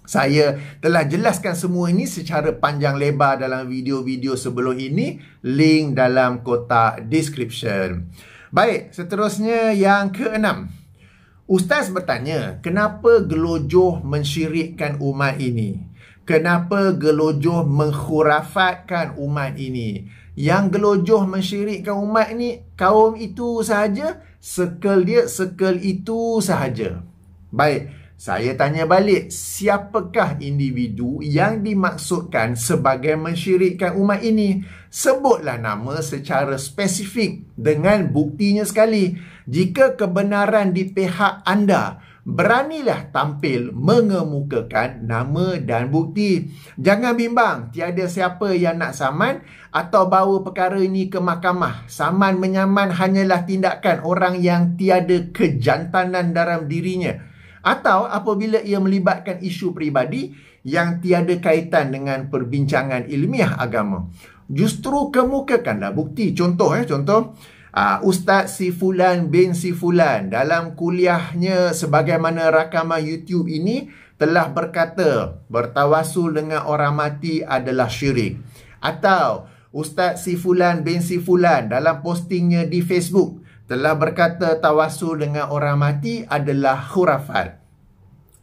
Saya telah jelaskan semua ini secara panjang lebar dalam video-video sebelum ini. Link dalam kotak description. Baik, seterusnya yang keenam. Ustaz bertanya, kenapa gelojoh mensyirikkan umat ini? Kenapa gelojoh menghurafatkan umat ini? Yang gelojoh mensyirikkan umat ini, kaum itu sahaja, circle itu sahaja. Baik, saya tanya balik, siapakah individu yang dimaksudkan sebagai mensyirikkan umat ini? Sebutlah nama secara spesifik dengan buktinya sekali. Jika kebenaran di pihak anda, beranilah tampil mengemukakan nama dan bukti. Jangan bimbang, tiada siapa yang nak saman atau bawa perkara ini ke mahkamah. Saman menyaman hanyalah tindakan orang yang tiada kejantanan dalam dirinya, atau apabila ia melibatkan isu peribadi yang tiada kaitan dengan perbincangan ilmiah agama. Justru kemukakanlah bukti. Contoh. Ustaz si Fulan bin si Fulan dalam kuliahnya sebagaimana rakaman YouTube ini telah berkata bertawasul dengan orang mati adalah syirik. Atau Ustaz si Fulan bin si Fulan dalam postingnya di Facebook telah berkata tawasul dengan orang mati adalah khurafat.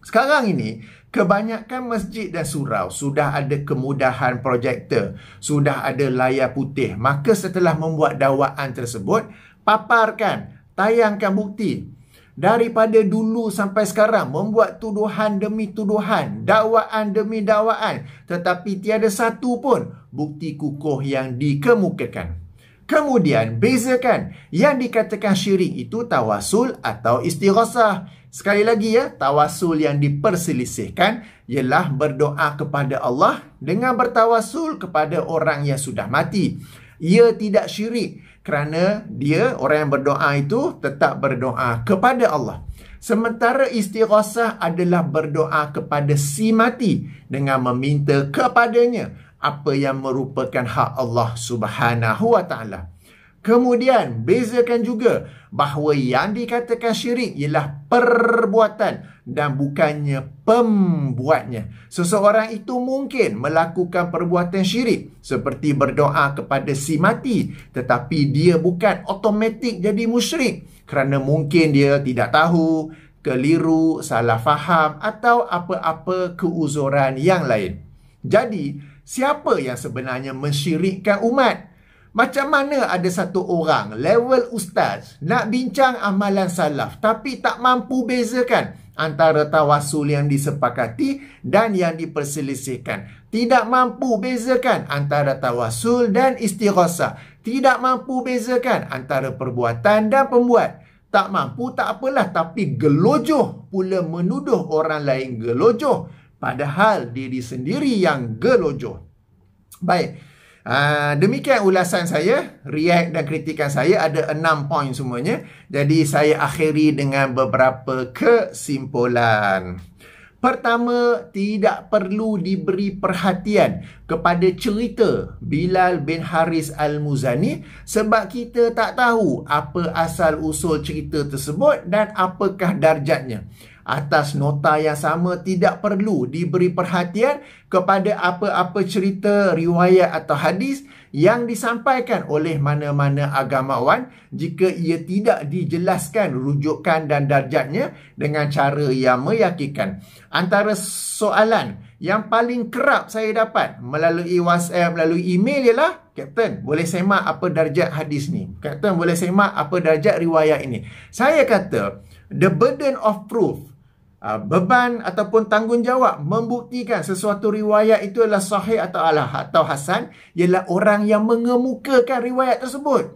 Sekarang ini, kebanyakan masjid dan surau sudah ada kemudahan projektor, sudah ada layar putih. Maka setelah membuat dakwaan tersebut, paparkan, tayangkan bukti. Daripada dulu sampai sekarang, membuat tuduhan demi tuduhan, dakwaan demi dakwaan, tetapi tiada satu pun bukti kukuh yang dikemukakan. Kemudian, bezakan yang dikatakan syirik itu tawasul atau istighasah. Sekali lagi tawasul yang diperselisihkan ialah berdoa kepada Allah dengan bertawasul kepada orang yang sudah mati. Ia tidak syirik kerana dia, orang yang berdoa itu, tetap berdoa kepada Allah. Sementara istighasah adalah berdoa kepada si mati dengan meminta kepadanya apa yang merupakan hak Allah Subhanahu wa ta'ala. Kemudian, bezakan juga bahawa yang dikatakan syirik ialah perbuatan dan bukannya pembuatnya. Seseorang itu mungkin melakukan perbuatan syirik seperti berdoa kepada si mati, tetapi dia bukan automatik jadi musyrik kerana mungkin dia tidak tahu, keliru, salah faham atau apa-apa keuzuran yang lain. Jadi, siapa yang sebenarnya mensyirikkan umat? Macam mana ada satu orang level ustaz nak bincang amalan salaf tapi tak mampu bezakan antara tawasul yang disepakati dan yang diperselisihkan. Tidak mampu bezakan antara tawasul dan istighasah. Tidak mampu bezakan antara perbuatan dan pembuat. Tak mampu tak apalah, tapi gelojoh pula menuduh orang lain gelojoh padahal diri sendiri yang gelojoh. Baik. Demikian ulasan saya, react dan kritikan saya ada 6 poin semuanya. Jadi saya akhiri dengan beberapa kesimpulan. Pertama, tidak perlu diberi perhatian kepada cerita Bilal bin Haris Al-Muzani sebab kita tak tahu apa asal usul cerita tersebut dan apakah darjatnya. Atas nota yang sama, tidak perlu diberi perhatian kepada apa-apa cerita, riwayat atau hadis yang disampaikan oleh mana-mana agamawan jika ia tidak dijelaskan rujukan dan darjatnya dengan cara yang meyakinkan. Antara soalan yang paling kerap saya dapat melalui WhatsApp, melalui email ialah, Kapten, boleh semak apa darjat hadis ni? Kapten, boleh semak apa darjat riwayat ini? Saya kata, the burden of proof, beban ataupun tanggungjawab membuktikan sesuatu riwayat itu adalah sahih atau hasan ialah orang yang mengemukakan riwayat tersebut.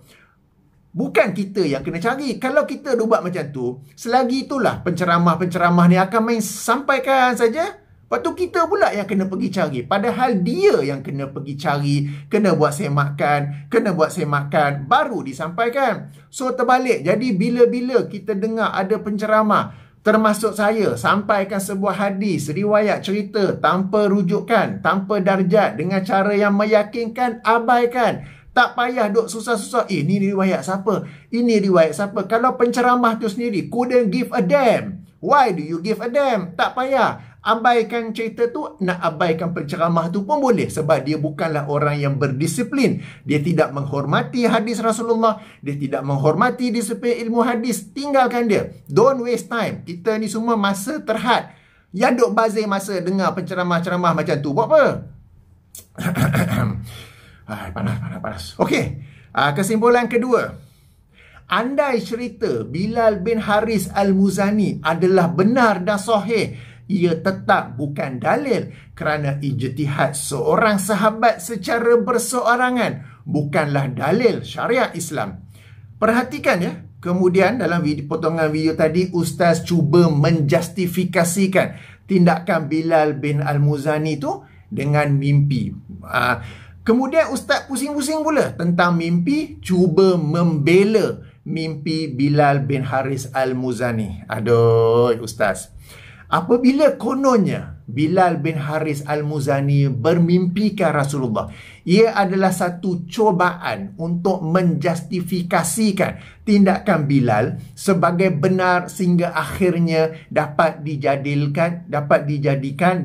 Bukan kita yang kena cari. Kalau kita dah buat macam tu, selagi itulah penceramah-penceramah ni akan main sampaikan saja. Lepas tu kita pula yang kena pergi cari. Padahal dia yang kena pergi cari, kena buat semakan, baru disampaikan. So terbalik. Jadi bila-bila kita dengar ada penceramah, termasuk saya, sampaikan sebuah hadis, riwayat, cerita tanpa rujukan, tanpa darjat, dengan cara yang meyakinkan, abaikan. Tak payah duk susah-susah. Ni riwayat siapa? Ini riwayat siapa? Kalau penceramah tu sendiri couldn't give a damn. Why do you give a damn? Tak payah. Abaikan cerita tu, nak abaikan penceramah tu pun boleh. Sebab dia bukanlah orang yang berdisiplin. Dia tidak menghormati hadis Rasulullah. Dia tidak menghormati disiplin ilmu hadis. Tinggalkan dia. Don't waste time. Kita ni semua masa terhad. Ya duk bazir masa dengar penceramah-ceramah macam tu. Buat apa? Panas. Okey. Kesimpulan kedua. Andai cerita Bilal bin Haris Al-Muzani adalah benar dan sahih, ia tetap bukan dalil kerana ijtihad seorang sahabat secara berseorangan bukanlah dalil syariat Islam. Perhatikan ya. Kemudian dalam potongan video tadi, Ustaz cuba menjustifikasikan tindakan Bilal bin Al-Muzani tu dengan mimpi. Kemudian Ustaz pusing-pusing pula tentang mimpi, cuba membela mimpi Bilal bin Haris Al-Muzani. Aduh, Ustaz. Apabila kononnya Bilal bin Haris Al-Muzani bermimpikan Rasulullah, ia adalah satu cubaan untuk menjustifikasikan tindakan Bilal sebagai benar sehingga akhirnya dapat dijadikan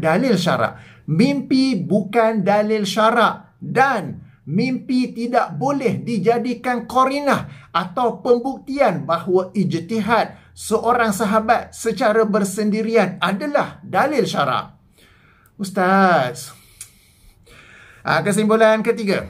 dalil syarak. Mimpi bukan dalil syarak dan mimpi tidak boleh dijadikan qarinah atau pembuktian bahawa ijtihad seorang sahabat secara bersendirian adalah dalil syarak. Ustaz. Kesimpulan ketiga.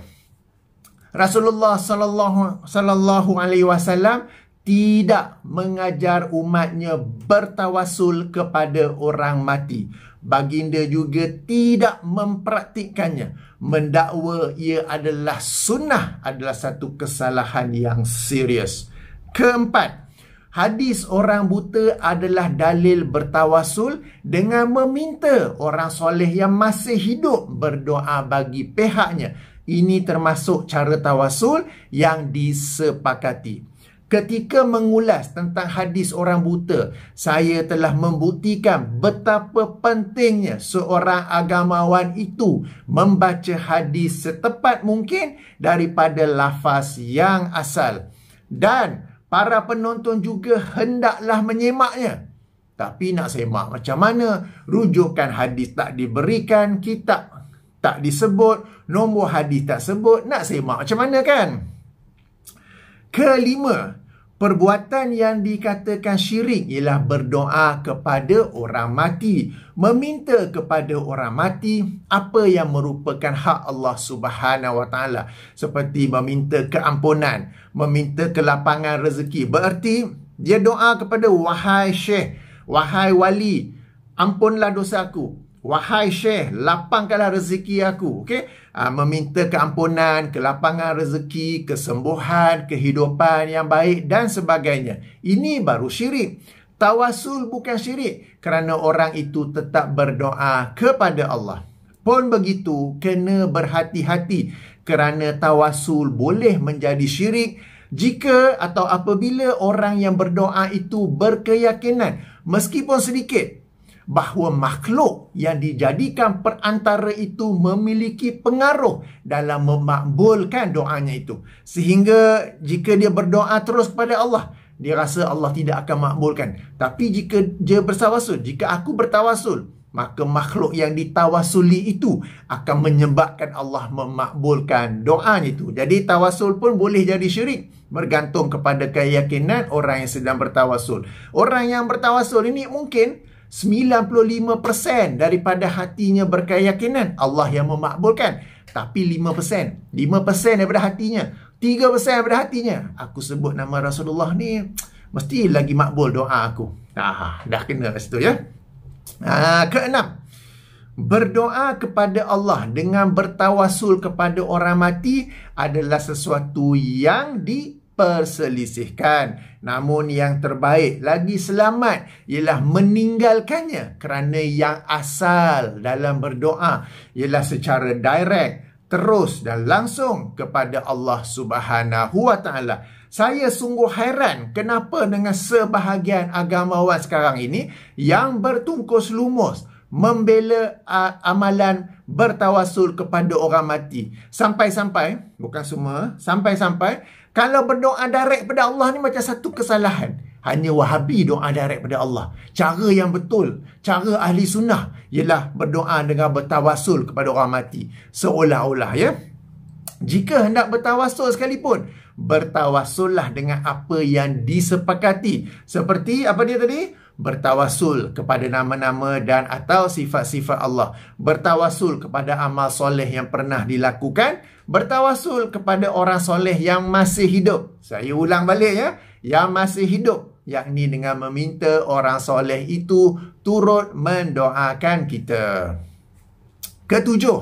Rasulullah sallallahu alaihi wasallam tidak mengajar umatnya bertawasul kepada orang mati. Baginda juga tidak mempraktikkannya. Mendakwa ia adalah sunnah adalah satu kesalahan yang serius. Keempat, hadis orang buta adalah dalil bertawasul dengan meminta orang soleh yang masih hidup berdoa bagi pihaknya. Ini termasuk cara tawasul yang disepakati. Ketika mengulas tentang hadis orang buta, saya telah membuktikan betapa pentingnya seorang agamawan itu membaca hadis setepat mungkin daripada lafaz yang asal. Dan para penonton juga hendaklah menyemaknya. Tapi nak semak macam mana? Rujukan hadis tak diberikan, kitab tak disebut, nombor hadis tak sebut, nak semak macam mana kan? Kelima, perbuatan yang dikatakan syirik ialah berdoa kepada orang mati. Meminta kepada orang mati apa yang merupakan hak Allah Subhanahu Wa Taala, seperti meminta keampunan, meminta kelapangan rezeki. Bererti dia doa kepada wahai syekh, wahai wali, ampunlah dosaku. Wahai syekh, lapangkanlah rezeki aku. Okey? Meminta keampunan, kelapangan rezeki, kesembuhan, kehidupan yang baik dan sebagainya. Ini baru syirik. Tawasul bukan syirik kerana orang itu tetap berdoa kepada Allah. Pun begitu, kena berhati-hati kerana tawasul boleh menjadi syirik jika atau apabila orang yang berdoa itu berkeyakinan, meskipun sedikit, bahawa makhluk yang dijadikan perantara itu memiliki pengaruh dalam memakbulkan doanya itu. Sehingga jika dia berdoa terus kepada Allah dia rasa Allah tidak akan makbulkan. Tapi jika dia bertawasul, jika aku bertawasul, maka makhluk yang ditawasuli itu akan menyebabkan Allah memakbulkan doanya itu. Jadi tawasul pun boleh jadi syirik, bergantung kepada keyakinan orang yang sedang bertawasul. Orang yang bertawasul ini mungkin 95% daripada hatinya berkeyakinan Allah yang memakbulkan. Tapi 5% daripada hatinya, 3% daripada hatinya, aku sebut nama Rasulullah ni, mesti lagi makbul doa aku. Dah kena kat situ ya. Keenam, berdoa kepada Allah dengan bertawasul kepada orang mati adalah sesuatu yang diperselisihkan. Namun yang terbaik lagi selamat ialah meninggalkannya, kerana yang asal dalam berdoa ialah secara direct, terus dan langsung kepada Allah Subhanahu wa Ta'ala. Saya sungguh hairan kenapa dengan sebahagian agamawan sekarang ini yang bertungkus lumus membela amalan bertawasul kepada orang mati. Sampai-sampai, bukan semua, sampai-sampai kalau berdoa direct pada Allah ni macam satu kesalahan. Hanya Wahabi doa direct pada Allah. Cara yang betul, cara ahli sunnah ialah berdoa dengan bertawasul kepada orang mati. Seolah-olah ya, jika hendak bertawasul sekalipun, bertawasullah dengan apa yang disepakati. Seperti apa dia tadi? Bertawasul kepada nama-nama dan atau sifat-sifat Allah. Bertawasul kepada amal soleh yang pernah dilakukan. Bertawasul kepada orang soleh yang masih hidup. Saya ulang balik ya, yang masih hidup. Yakni dengan meminta orang soleh itu turut mendoakan kita. Ketujuh,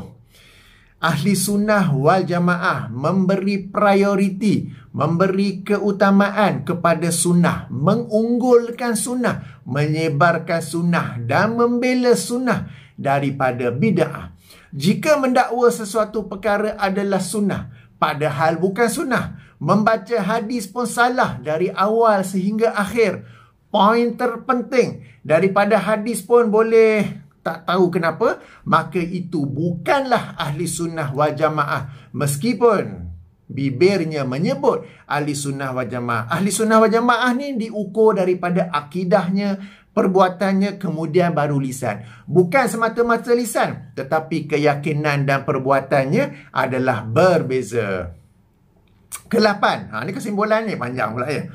ahli sunnah wal jamaah memberi prioriti, memberi keutamaan kepada sunnah, mengunggulkan sunnah, menyebarkan sunnah dan membela sunnah daripada bid'ah. Jika mendakwa sesuatu perkara adalah sunnah, padahal bukan sunnah, membaca hadis pun salah dari awal sehingga akhir, poin terpenting daripada hadis pun boleh tak tahu kenapa, maka itu bukanlah ahli sunnah wal jamaah. Meskipun bibirnya menyebut ahli sunnah wal jamaah. Ahli sunnah wal jamaah ni diukur daripada akidahnya, perbuatannya, kemudian baru lisan. Bukan semata-mata lisan, tetapi keyakinan dan perbuatannya adalah berbeza. Ke-8, ni kesimpulannya panjang pula ya.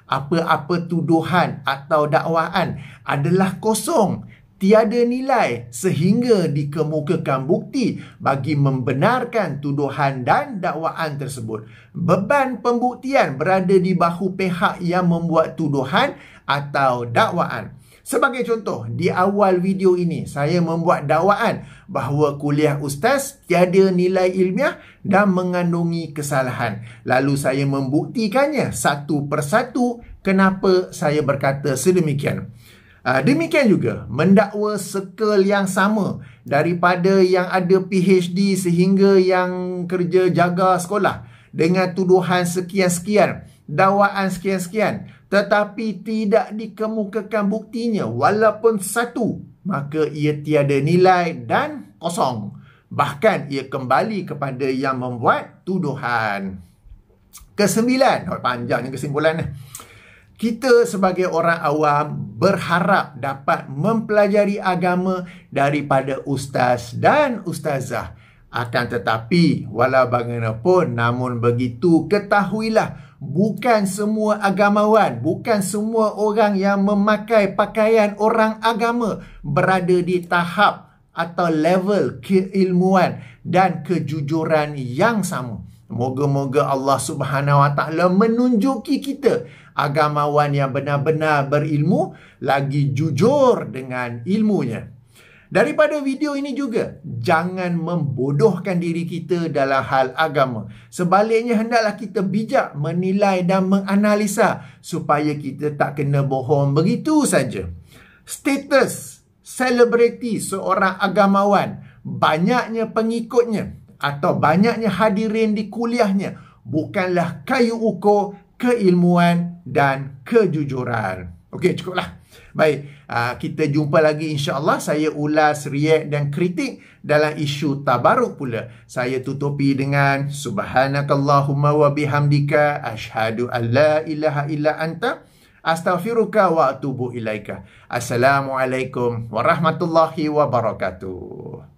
Apa-apa tuduhan atau dakwaan adalah kosong, tiada nilai sehingga dikemukakan bukti bagi membenarkan tuduhan dan dakwaan tersebut. Beban pembuktian berada di bahu pihak yang membuat tuduhan atau dakwaan. Sebagai contoh, di awal video ini saya membuat dakwaan bahawa kuliah ustaz tiada nilai ilmiah dan mengandungi kesalahan. Lalu saya membuktikannya satu persatu kenapa saya berkata sedemikian. Demikian juga mendakwa sekel yang sama, daripada yang ada PhD sehingga yang kerja jaga sekolah dengan tuduhan sekian-sekian, dakwaan sekian-sekian, tetapi tidak dikemukakan buktinya walaupun satu, maka ia tiada nilai dan kosong. Bahkan ia kembali kepada yang membuat tuduhan. Ke-9, panjangnya kesimpulannya. Kita sebagai orang awam berharap dapat mempelajari agama daripada ustaz dan ustazah. Akan tetapi, walau bagaimanapun, namun begitu, ketahuilah, bukan semua agamawan, bukan semua orang yang memakai pakaian orang agama berada di tahap atau level keilmuan dan kejujuran yang sama. Moga-moga Allah Subhanahu Wa Ta'ala menunjuki kita agamawan yang benar-benar berilmu, lagi jujur dengan ilmunya. Daripada video ini juga, jangan membodohkan diri kita dalam hal agama. Sebaliknya, hendaklah kita bijak menilai dan menganalisa supaya kita tak kena bohong begitu saja. Status selebriti seorang agamawan, banyaknya pengikutnya atau banyaknya hadirin di kuliahnya bukanlah kayu ukur keilmuan dan kejujuran. Okey, cukuplah. Baik, kita jumpa lagi insya-Allah. Saya ulas, react dan kritik dalam isu tabaruk pula. Saya tutupi dengan subhanakallahumma wa bihamdika asyhadu an la ilaha illa anta Astaghfiruka wa atubu ilaika. Assalamualaikum warahmatullahi wabarakatuh.